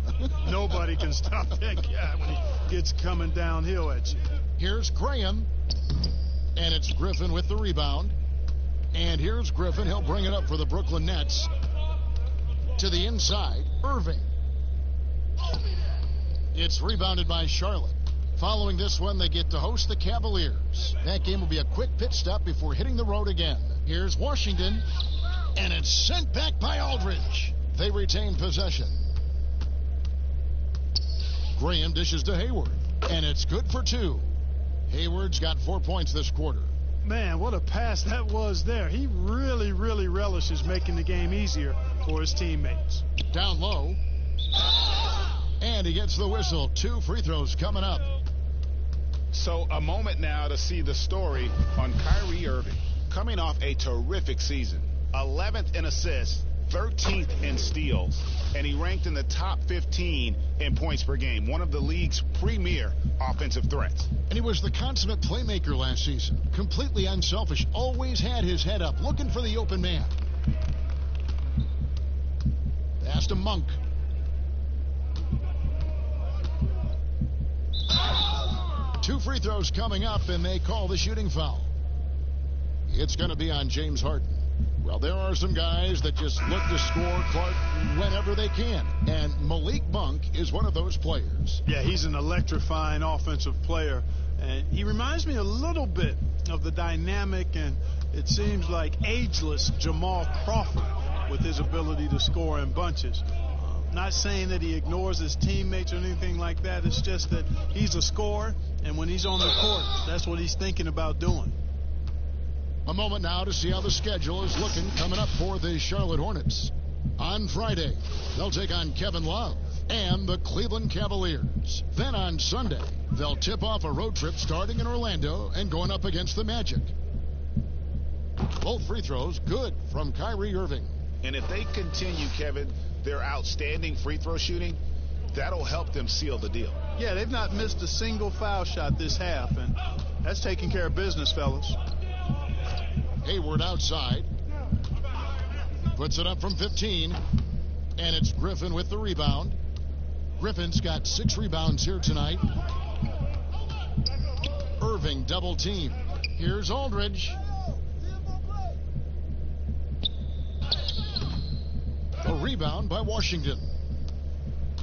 Nobody can stop that guy when he gets coming downhill at you. Here's Graham. And it's Griffin with the rebound. And here's Griffin. He'll bring it up for the Brooklyn Nets. To the inside, Irving. It's rebounded by Charlotte. Following this one, they get to host the Cavaliers. That game will be a quick pit stop before hitting the road again. Here's Washington. And it's sent back by Aldridge. They retain possession. Graham dishes to Hayward. And it's good for 2. Hayward's got 4 points this quarter. Man, what a pass that was there. He really, really relishes making the game easier for his teammates. Down low. And he gets the whistle. 2 free throws coming up. So a moment now to see the story on Kyrie Irving. Coming off a terrific season. 11th in assists, 13th in steals, and he ranked in the top 15 in points per game, one of the league's premier offensive threats. And he was the consummate playmaker last season. Completely unselfish, always had his head up, looking for the open man. Pass to Monk. Two free throws coming up, and they call the shooting foul. It's going to be on James Harden. Well, there are some guys that just look to score, Clark, whenever they can. And Malik Monk is one of those players. Yeah, he's an electrifying offensive player. And he reminds me a little bit of the dynamic and it seems like ageless Jamal Crawford with his ability to score in bunches. Not saying that he ignores his teammates or anything like that. It's just that he's a scorer, and when he's on the court, that's what he's thinking about doing. A moment now to see how the schedule is looking coming up for the Charlotte Hornets. On Friday, they'll take on Kevin Love and the Cleveland Cavaliers. Then on Sunday, they'll tip off a road trip starting in Orlando and going up against the Magic. Both free throws good from Kyrie Irving. And if they continue, Kevin, their outstanding free throw shooting, that'll help them seal the deal. Yeah, they've not missed a single foul shot this half, and that's taking care of business, fellas. Hayward outside. Puts it up from 15. And it's Griffin with the rebound. Griffin's got 6 rebounds here tonight. Irving double team. Here's Aldridge. A rebound by Washington.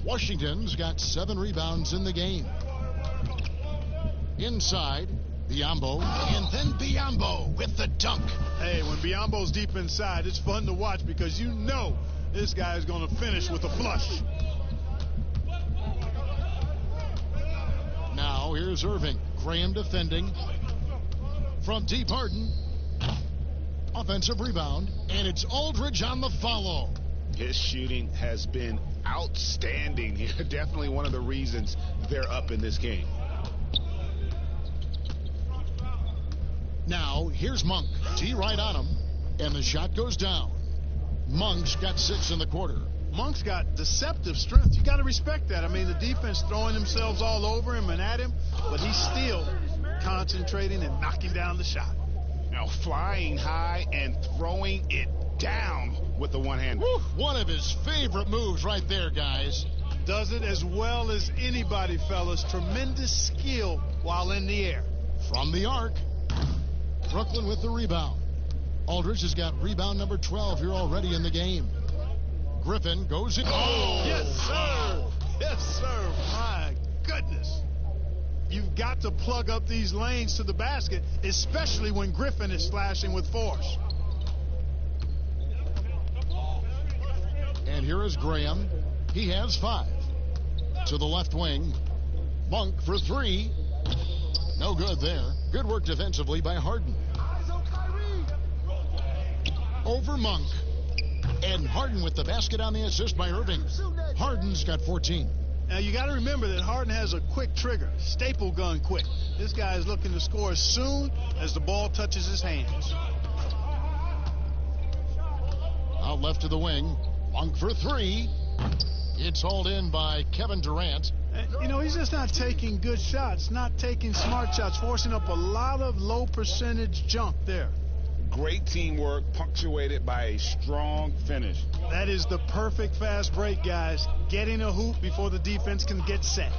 Washington's got 7 rebounds in the game. Inside, Biyombo, and then Biyombo with the dunk. Hey, when Biyombo's deep inside, it's fun to watch because you know this guy is going to finish with a flush. Now here's Irving. Graham defending. From deep, Harden. Offensive rebound, and it's Aldridge on the follow. His shooting has been outstanding. Definitely one of the reasons they're up in this game. Now, here's Monk. T right on him, and the shot goes down. Monk's got 6 in the quarter. Monk's got deceptive strength. You got to respect that. I mean, the defense throwing themselves all over him and at him, but he's still concentrating and knocking down the shot. Now, flying high and throwing it down with the one-hander. One of his favorite moves right there, guys. Does it as well as anybody, fellas. Tremendous skill while in the air. From the arc, Brooklyn with the rebound. Aldridge has got rebound number 12 here already in the game. Griffin goes in. Oh! Yes, sir. Yes, sir. My goodness. You've got to plug up these lanes to the basket, especially when Griffin is slashing with force. And here is Graham. He has 5. To the left wing. Monk for 3. No good there. Good work defensively by Harden. Over Monk. And Harden with the basket on the assist by Irving. Harden's got 14. Now, you got to remember that Harden has a quick trigger. Staple gun quick. This guy is looking to score as soon as the ball touches his hands. Out left to the wing. Monk for 3. It's hauled in by Kevin Durant. You know, he's just not taking good shots, not taking smart shots, forcing up a lot of low percentage junk there. Great teamwork punctuated by a strong finish. That is the perfect fast break, guys. Getting a hoop before the defense can get set.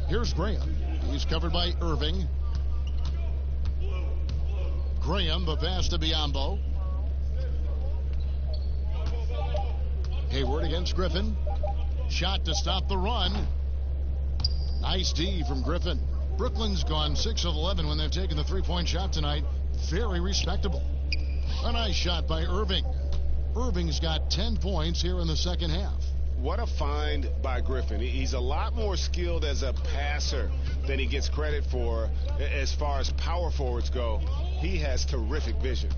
Here's Graham. He's covered by Irving. Graham, the pass to Biyombo. Hayward against Griffin. Shot to stop the run. Nice D from Griffin. Brooklyn's gone 6 of 11 when they've taken the three-point shot tonight. Very respectable. A nice shot by Irving. Irving's got 10 points here in the second half. What a find by Griffin. He's a lot more skilled as a passer than he gets credit for as far as power forwards go. He has terrific vision.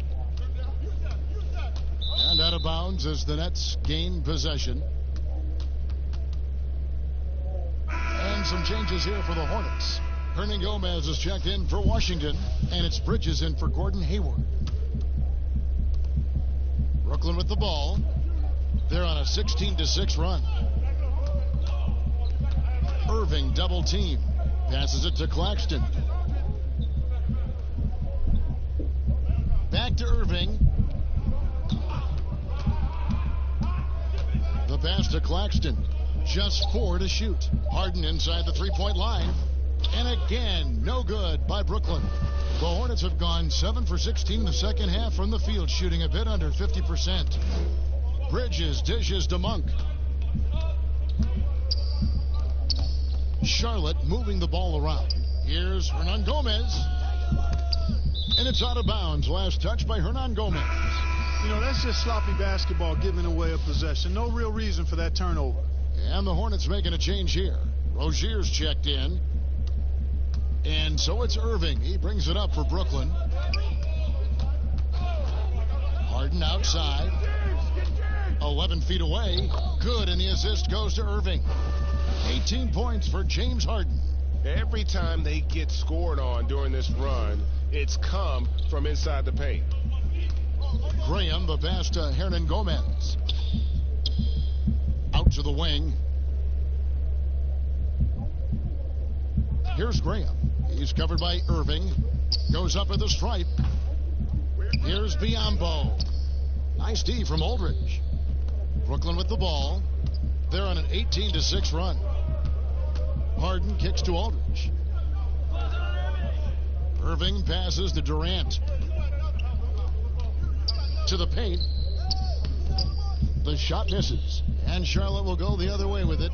And out of bounds as the Nets gain possession. And some changes here for the Hornets. Hernan Gomez is checked in for Washington, and it's Bridges in for Gordon Hayward. Brooklyn with the ball. They're on a 16-6 run. Irving double team. Passes it to Claxton. Back to Irving. The pass to Claxton. Just 4 to shoot. Harden inside the three-point line. And again, no good by Brooklyn. The Hornets have gone 7 for 16 in the second half from the field, shooting a bit under 50%. Bridges dishes to Monk. Charlotte moving the ball around. Here's Hernan Gomez. And it's out of bounds. Last touch by Hernan Gomez. You know, that's just sloppy basketball, giving away a possession. No real reason for that turnover. And the Hornets making a change here. Rozier's checked in. And so it's Irving. He brings it up for Brooklyn. Harden outside. 11 feet away. Good, and the assist goes to Irving. 18 points for James Harden. Every time they get scored on during this run, it's come from inside the paint. Graham, the pass to Hernan Gomez. Out to the wing. Here's Graham. He's covered by Irving. Goes up at the stripe. Here's Biyombo. Nice D from Aldridge. Brooklyn with the ball. They're on an 18-6 run. Harden kicks to Aldridge. Irving passes to Durant. To the paint. The shot misses. And Charlotte will go the other way with it.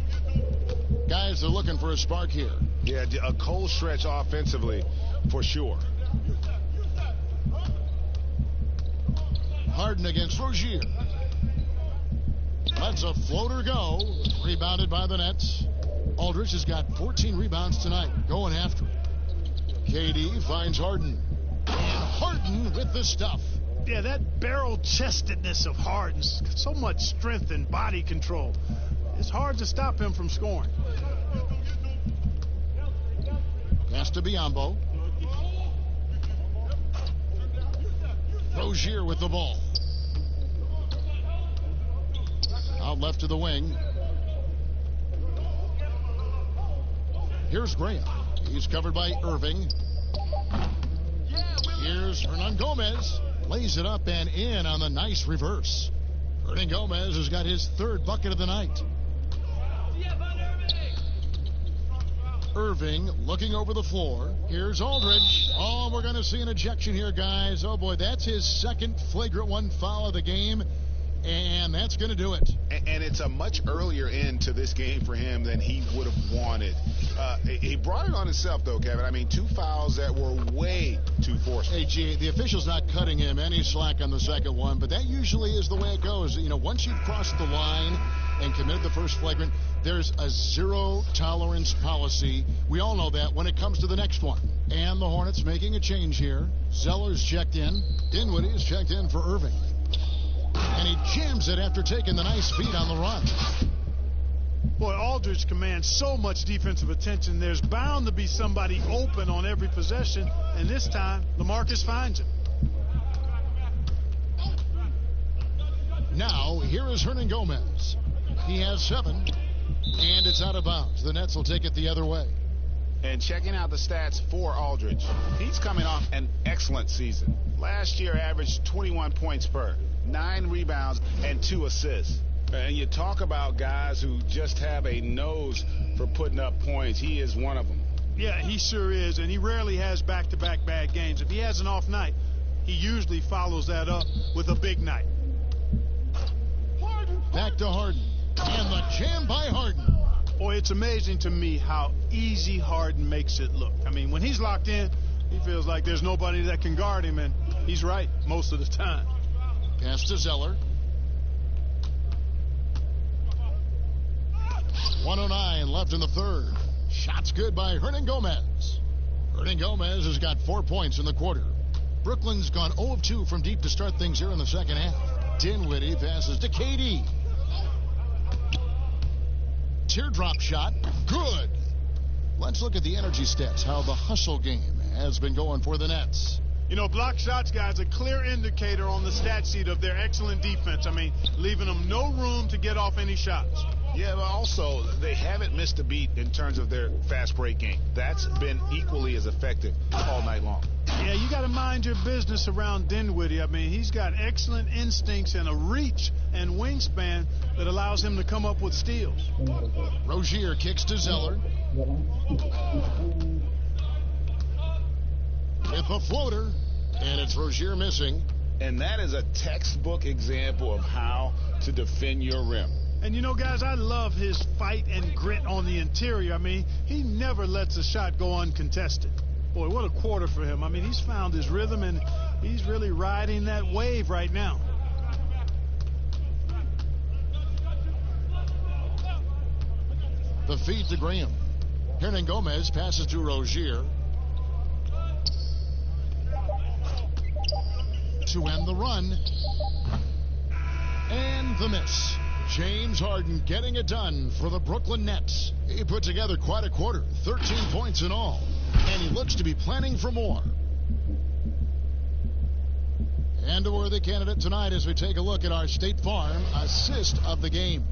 Guys are looking for a spark here. Yeah, a cold stretch offensively for sure. Harden against Rozier. Lets a floater go. Rebounded by the Nets. Aldridge has got 14 rebounds tonight. Going after it. KD finds Harden. And Harden with the stuff. Yeah, that barrel-chestedness of Harden's, so much strength and body control. It's hard to stop him from scoring. Pass to Biyombo. Rozier with the ball. Out left to the wing. Here's Graham. He's covered by Irving. Here's Hernan Gomez. Lays it up and in on the nice reverse. Hernan Gomez has got his third bucket of the night. Irving looking over the floor. Here's Aldridge. Oh, we're going to see an ejection here, guys. Oh, boy, that's his second flagrant one foul of the game. And that's going to do it. And it's a much earlier end to this game for him than he would have wanted. He brought it on himself, though, Kevin. I mean, 2 fouls that were way too forceful. Hey, G, the official's not cutting him any slack on the second one, but that usually is the way it goes. You know, once you've crossed the line and committed the first flagrant, there's a zero-tolerance policy. We all know that when it comes to the next one. And the Hornets making a change here. Zeller's checked in. Dinwiddie's checked in for Irving. And he jams it after taking the nice feed on the run. Boy, Aldridge commands so much defensive attention. There's bound to be somebody open on every possession. And this time, LaMarcus finds him. Now, here is Hernan Gomez. He has 7, and it's out of bounds. The Nets will take it the other way. And checking out the stats for Aldridge, he's coming off an excellent season. Last year averaged 21 points per, 9 rebounds, and 2 assists. And you talk about guys who just have a nose for putting up points. He is one of them. Yeah, he sure is, and he rarely has back-to-back bad games. If he has an off night, he usually follows that up with a big night. Back to Harden. And the jam by Harden. Boy, it's amazing to me how easy Harden makes it look. I mean, when he's locked in, he feels like there's nobody that can guard him, and he's right most of the time. Pass to Zeller. 1:09 left in the third. Shots good by Hernan Gomez. Hernan Gomez has got 4 points in the quarter. Brooklyn's gone 0 of 2 from deep to start things here in the second half. Dinwiddie passes to KD. Teardrop shot. Good. Let's look at the energy stats, how the hustle game has been going for the Nets. You know, block shots, guys, a clear indicator on the stat sheet of their excellent defense. I mean, leaving them no room to get off any shots. Yeah, but also, they haven't missed a beat in terms of their fast break game. That's been equally as effective all night long. Yeah, you got to mind your business around Dinwiddie. I mean, he's got excellent instincts and a reach and wingspan that allows him to come up with steals. Rozier kicks to Zeller. With a floater, and it's Rozier missing. And that is a textbook example of how to defend your rim. And you know, guys, I love his fight and grit on the interior. I mean, he never lets a shot go uncontested. Boy, what a quarter for him. I mean, he's found his rhythm, and he's really riding that wave right now. The feed to Graham. Hernan Gomez passes to Rozier. To end the run. And the miss. James Harden getting it done for the Brooklyn Nets. He put together quite a quarter, 13 points in all, and he looks to be planning for more. And a worthy candidate tonight as we take a look at our State Farm assist of the game.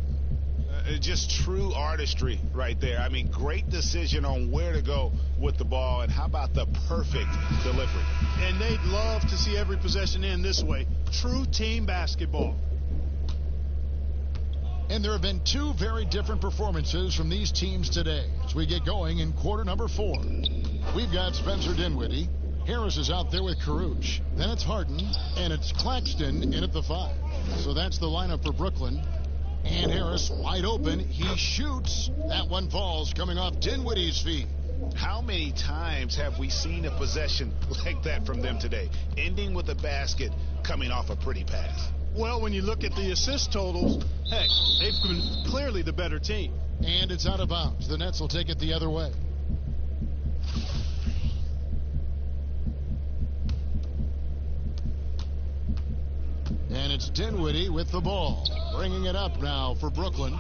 Just true artistry right there. I mean, great decision on where to go with the ball, and how about the perfect delivery? And they'd love to see every possession end this way. True team basketball. And there have been two very different performances from these teams today as we get going in quarter number 4. We've got Spencer Dinwiddie. Harris is out there with Caruch. Then it's Harden, and it's Claxton in at the 5. So that's the lineup for Brooklyn. And Harris wide open. He shoots. That one falls coming off Dinwiddie's feet. How many times have we seen a possession like that from them today, ending with a basket coming off a pretty pass? Well, when you look at the assist totals, heck, they've been clearly the better team. And it's out of bounds. The Nets will take it the other way. And it's Dinwiddie with the ball. Bringing it up now for Brooklyn.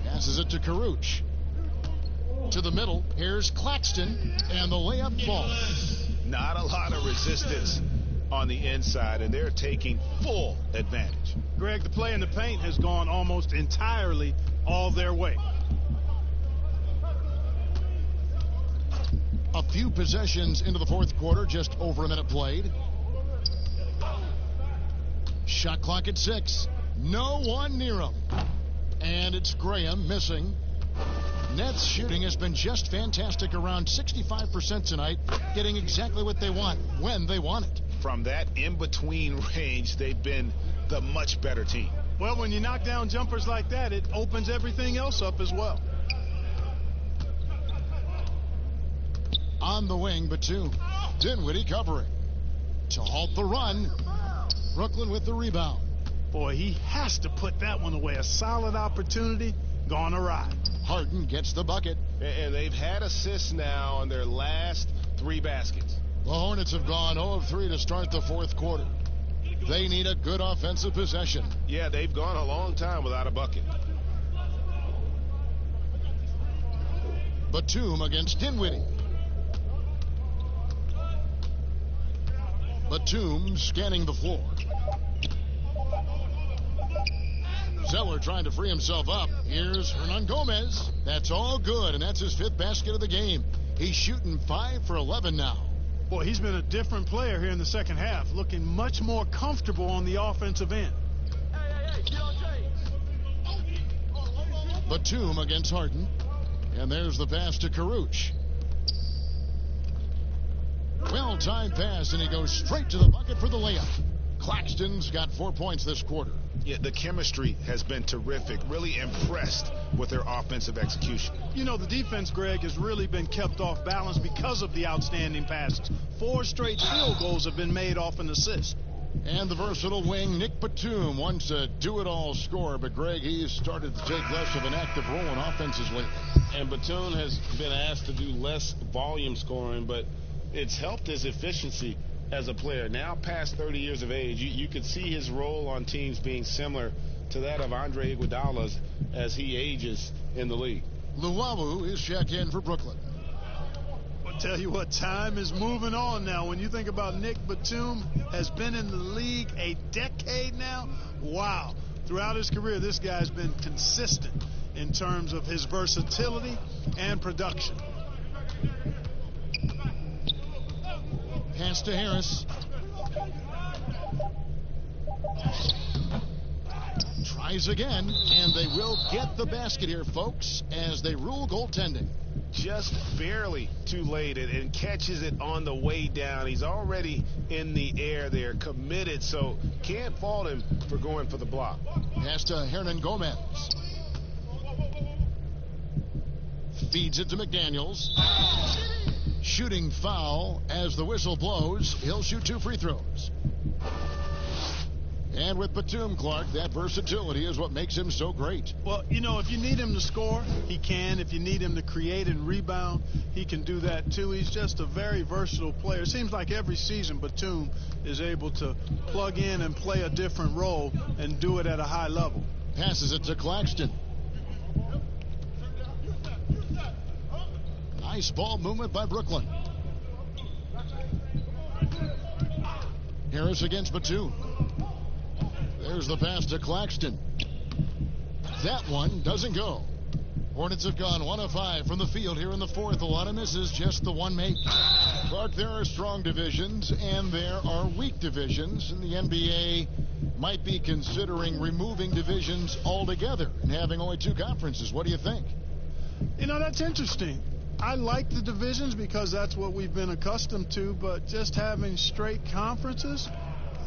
Passes it to Caruch. To the middle. Here's Claxton. And the layup falls. Not a lot of resistance on the inside, and they're taking full advantage. Greg, the play in the paint has gone almost entirely all their way. A few possessions into the fourth quarter, just over a minute played. Shot clock at 6. No one near him. And it's Graham missing. Nets shooting has been just fantastic, around 65% tonight, getting exactly what they want when they want it. From that in-between range, they've been the much better team. Well, when you knock down jumpers like that, it opens everything else up as well. On the wing, Batum. Dinwiddie covering. To halt the run. Brooklyn with the rebound. Boy, he has to put that one away. A solid opportunity gone awry. Harden gets the bucket. And they've had assists now on their last 3 baskets. The Hornets have gone 0 of 3 to start the fourth quarter. They need a good offensive possession. Yeah, they've gone a long time without a bucket. Batum against Dinwiddie. Batum scanning the floor. Zeller trying to free himself up. Here's Hernan Gomez. That's all good, and that's his 5th basket of the game. He's shooting 5 for 11 now. Boy, he's been a different player here in the second half, looking much more comfortable on the offensive end. Batum against Harden. And there's the pass to Caruch. Well-timed pass, and he goes straight to the bucket for the layup. Claxton's got 4 points this quarter. Yeah, the chemistry has been terrific. Really impressed with their offensive execution. You know, the defense, Greg, has really been kept off balance because of the outstanding passes. 4 straight field goals have been made off an assist. And the versatile wing, Nick Batum, wants a do-it-all scorer, but Greg, he's started to take less of an active role in offenses lately. And Batum has been asked to do less volume scoring, but it's helped his efficiency as a player. Now past 30 years of age, you could see his role on teams being similar to that of Andre Iguodala's as he ages in the league. Luwawu is checked in for Brooklyn. I'll tell you what, time is moving on now. When you think about Nick Batum, has been in the league a decade now. Wow. Throughout his career, this guy's been consistent in terms of his versatility and production. Pass to Harris. Tries again, and they will get the basket here, folks, as they rule goaltending. just barely too late and catches it on the way down. He's already in the air there, committed, so can't fault him for going for the block. Pass to Hernan Gomez. Feeds it to McDaniels. Shooting foul as the whistle blows. He'll shoot 2 free throws. And with Batum, Clark, that versatility is what makes him so great. Well, you know, if you need him to score, he can. If you need him to create and rebound, he can do that too. He's just a very versatile player. It seems like every season Batum is able to plug in and play a different role and do it at a high level. Passes it to Claxton. Nice ball movement by Brooklyn. Harris against Batum. There's the pass to Claxton. That one doesn't go. Hornets have gone 1 of 5 from the field here in the fourth. A lot of misses, just the one make. Clark, there are strong divisions and there are weak divisions, and the NBA might be considering removing divisions altogether and having only 2 conferences. What do you think? You know, that's interesting. I like the divisions because that's what we've been accustomed to, but just having straight conferences,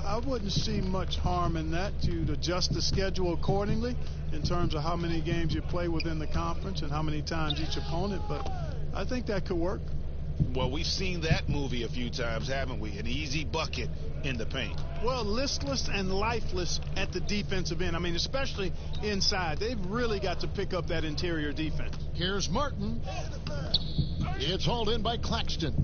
I wouldn't see much harm in that. You'd adjust the schedule accordingly in terms of how many games you play within the conference and how many times each opponent, but I think that could work. Well, we've seen that movie a few times, haven't we? An easy bucket in the paint. Well, listless and lifeless at the defensive end. I mean, especially inside. They've really got to pick up that interior defense. Here's Martin. It's hauled in by Claxton.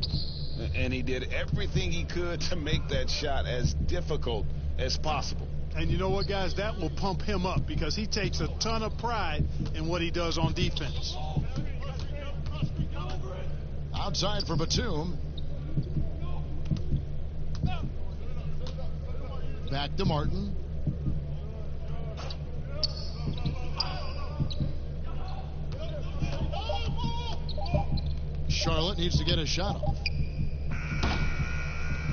And he did everything he could to make that shot as difficult as possible. And you know what, guys? That will pump him up because he takes a ton of pride in what he does on defense. Outside for Batum. Back to Martin. Charlotte needs to get a shot off.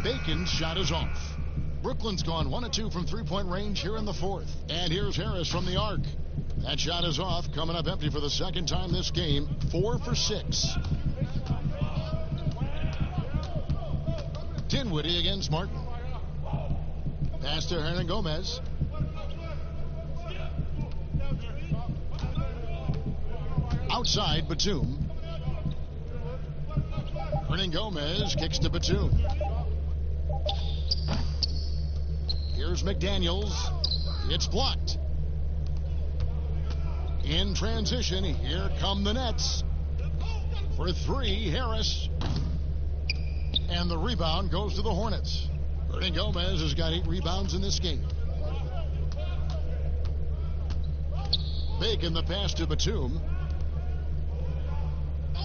Bacon's shot is off. Brooklyn's gone 1 of 2 from 3-point range here in the fourth. And here's Harris from the arc. That shot is off, coming up empty for the second time this game. 4 for 6. Dinwiddie against Martin. Pass to Hernan Gomez. Outside, Batum. Hernan Gomez kicks to Batum. Here's McDaniels. It's blocked. In transition, here come the Nets. For 3, Harris. And the rebound goes to the Hornets. Hernan Gomez has got 8 rebounds in this game. Bacon the pass to Batum.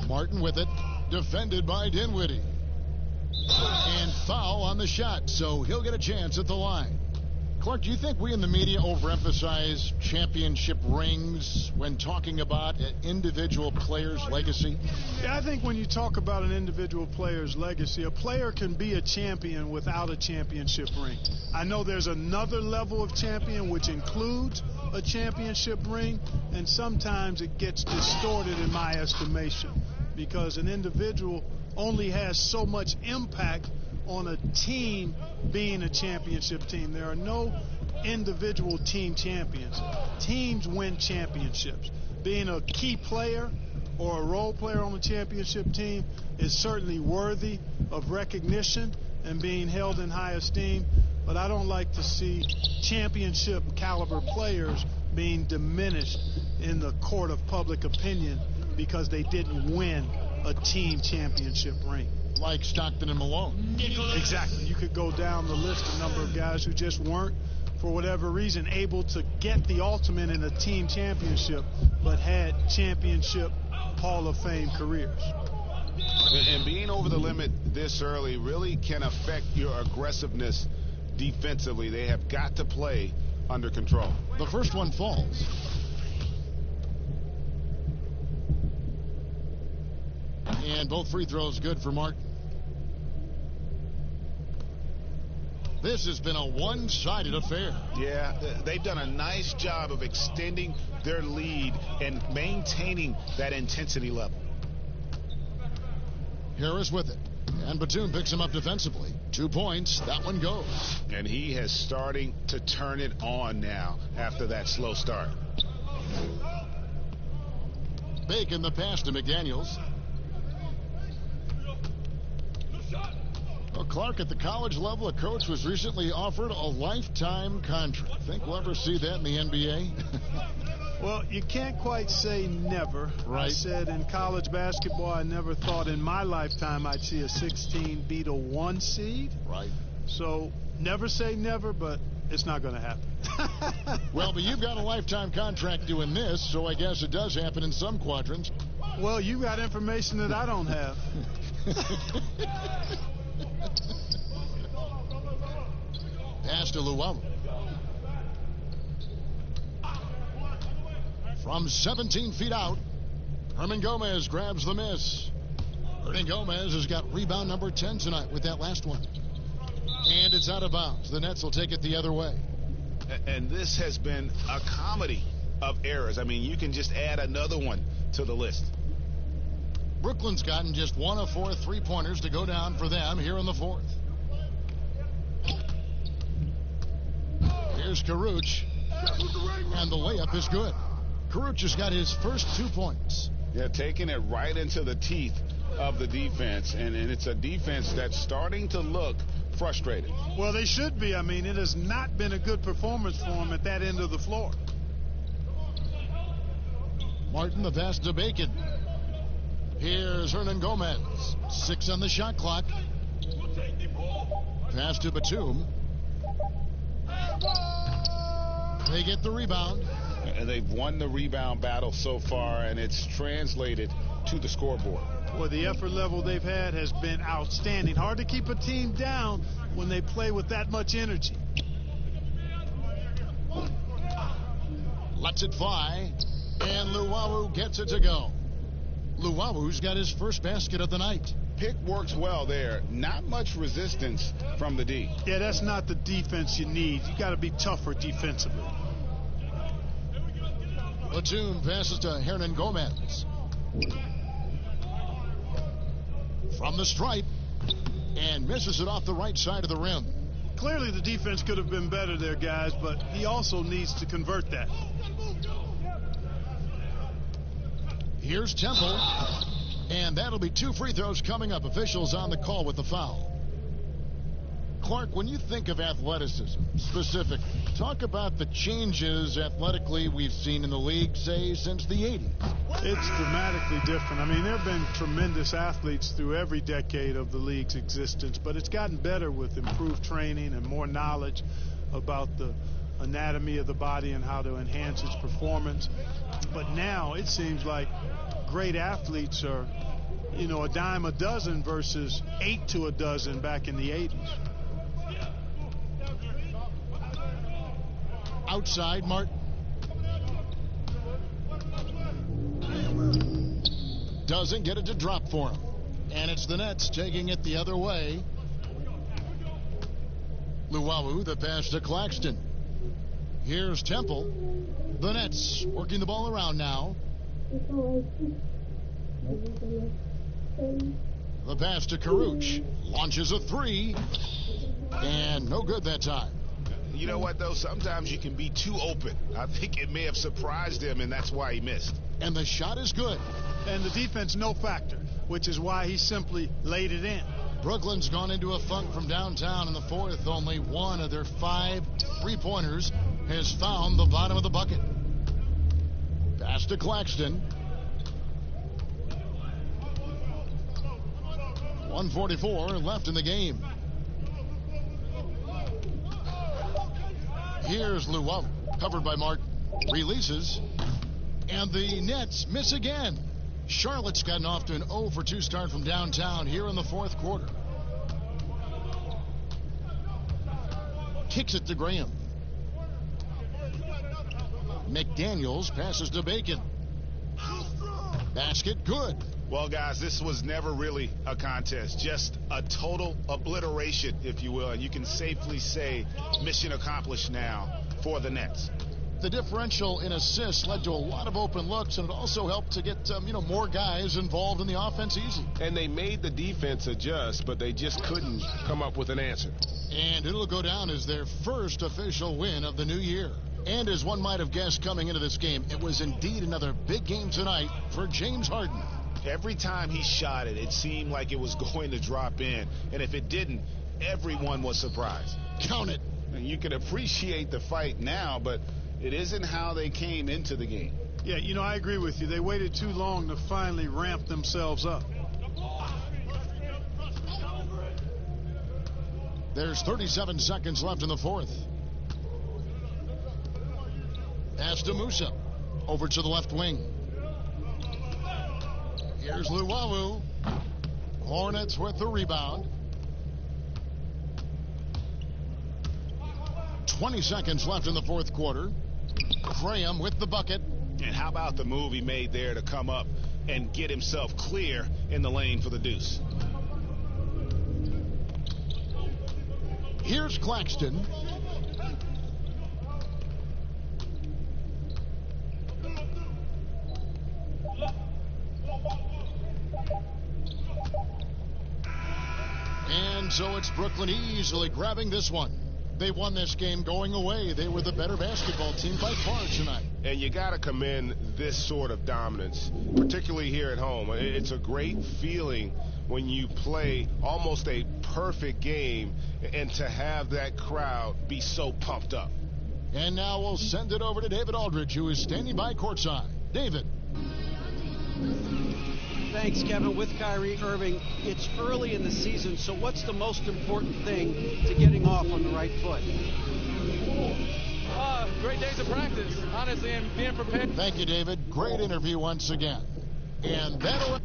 Martin with it. Defended by Dinwiddie. And foul on the shot, so he'll get a chance at the line. Clark, do you think we in the media overemphasize championship rings when talking about an individual player's legacy? Yeah, I think when you talk about an individual player's legacy, a player can be a champion without a championship ring. I know there's another level of champion which includes a championship ring, and sometimes it gets distorted in my estimation because an individual only has so much impact on a team being a championship team. There are no individual team champions. Teams win championships. Being a key player or a role player on a championship team is certainly worthy of recognition and being held in high esteem, but I don't like to see championship caliber players being diminished in the court of public opinion because they didn't win a team championship ring. Like Stockton and Malone. Exactly. You could go down the list, a number of guys who just weren't, for whatever reason, able to get the ultimate in a team championship, but had championship Hall of Fame careers. And being over the limit this early really can affect your aggressiveness defensively. They have got to play under control. The first one falls. And both free throws good for Martin. This has been a one-sided affair. Yeah, they've done a nice job of extending their lead and maintaining that intensity level. Harris with it. And Batum picks him up defensively. 2 points. That one goes. And he has starting to turn it on now after that slow start. Bacon the pass to McDaniels. Well, Clark, at the college level, a coach was recently offered a lifetime contract. Think we'll ever see that in the NBA? Well, you can't quite say never. Right. I said in college basketball, I never thought in my lifetime I'd see a 16 beat a 1 seed. Right. So never say never, but it's not going to happen. Well, but you've got a lifetime contract doing this, so I guess it does happen in some quadrants. Well, you got information that I don't have. Pass to Luau. From 17 feet out, Hernan Gomez grabs the miss. Hernan Gomez has got rebound number 10 tonight with that last one. And it's out of bounds. The Nets will take it the other way. And this has been a comedy of errors. I mean, you can just add another one to the list. Brooklyn's gotten just 1 of 4 3-pointers to go down for them here in the fourth. Here's Karuch. And the layup is good. Karuch has got his first 2 points. Yeah, taking it right into the teeth of the defense. And it's a defense that's starting to look frustrated. Well, they should be. I mean, it has not been a good performance for them at that end of the floor. Martin the pass to Bacon. Here's Hernan Gomez. 6 on the shot clock. Pass to Batum. They get the rebound. And they've won the rebound battle so far, and it's translated to the scoreboard. Well, the effort level they've had has been outstanding. Hard to keep a team down when they play with that much energy. Lets it fly, and Luau gets it to go. Luau's got his first basket of the night. Pick works well there. Not much resistance from the D. Yeah, that's not the defense you need. You got to be tougher defensively. Batum passes to Hernan Gomez. From the stripe, and misses it off the right side of the rim. Clearly the defense could have been better there, guys, but he also needs to convert that. Here's Temple, and that'll be 2 free throws coming up. Officials on the call with the foul. Clark, when you think of athleticism specifically, talk about the changes athletically we've seen in the league, say, since the 80s. It's dramatically different. I mean, there have been tremendous athletes through every decade of the league's existence, but it's gotten better with improved training and more knowledge about the anatomy of the body and how to enhance its performance. But now it seems like great athletes are, you know, a dime a dozen versus 8 to a dozen back in the 80s. Outside, Martin. Doesn't get it to drop for him. And it's the Nets taking it the other way. Luau, the pass to Claxton. Here's Temple. The Nets working the ball around now. The pass to Karuch. Launches a 3. And no good that time. You know what, though? Sometimes you can be too open. I think it may have surprised him, and that's why he missed. And the shot is good. And the defense, no factor, which is why he simply laid it in. Brooklyn's gone into a funk from downtown in the fourth. Only 1 of their 5 3-pointers has found the bottom of the bucket. Pass to Claxton. 1:44 left in the game. Here's Luau, covered by Martin. Releases, and the Nets miss again. Charlotte's gotten off to an 0 for 2 start from downtown here in the fourth quarter. Kicks it to Graham. McDaniels passes to Bacon. Basket good. Well, guys, this was never really a contest. Just a total obliteration, if you will. And you can safely say mission accomplished now for the Nets. The differential in assists led to a lot of open looks, and it also helped to get more guys involved in the offense easy. And they made the defense adjust, but they just couldn't come up with an answer. And it'll go down as their first official win of the new year. And as one might have guessed coming into this game, it was indeed another big game tonight for James Harden. Every time he shot it, it seemed like it was going to drop in. And if it didn't, everyone was surprised. Count it. And you can appreciate the fight now, but it isn't how they came into the game. Yeah, I agree with you. They waited too long to finally ramp themselves up. There's 37 seconds left in the fourth. Pass to Musa. Over to the left wing. Here's Luwawu. Hornets with the rebound. 20 seconds left in the fourth quarter. Graham with the bucket. And how about the move he made there to come up and get himself clear in the lane for the deuce? Here's Claxton. And so it's Brooklyn easily grabbing this one. They won this game going away. They were the better basketball team by far tonight. And you got to commend this sort of dominance, particularly here at home. It's a great feeling when you play almost a perfect game and to have that crowd be so pumped up. And now we'll send it over to David Aldridge, who is standing by courtside. David. Thanks, Kevin. With Kyrie Irving, it's early in the season, so what's the most important thing to getting off on the right foot? Great days of practice, honestly, and being prepared. Thank you, David. Great interview once again. And that'll...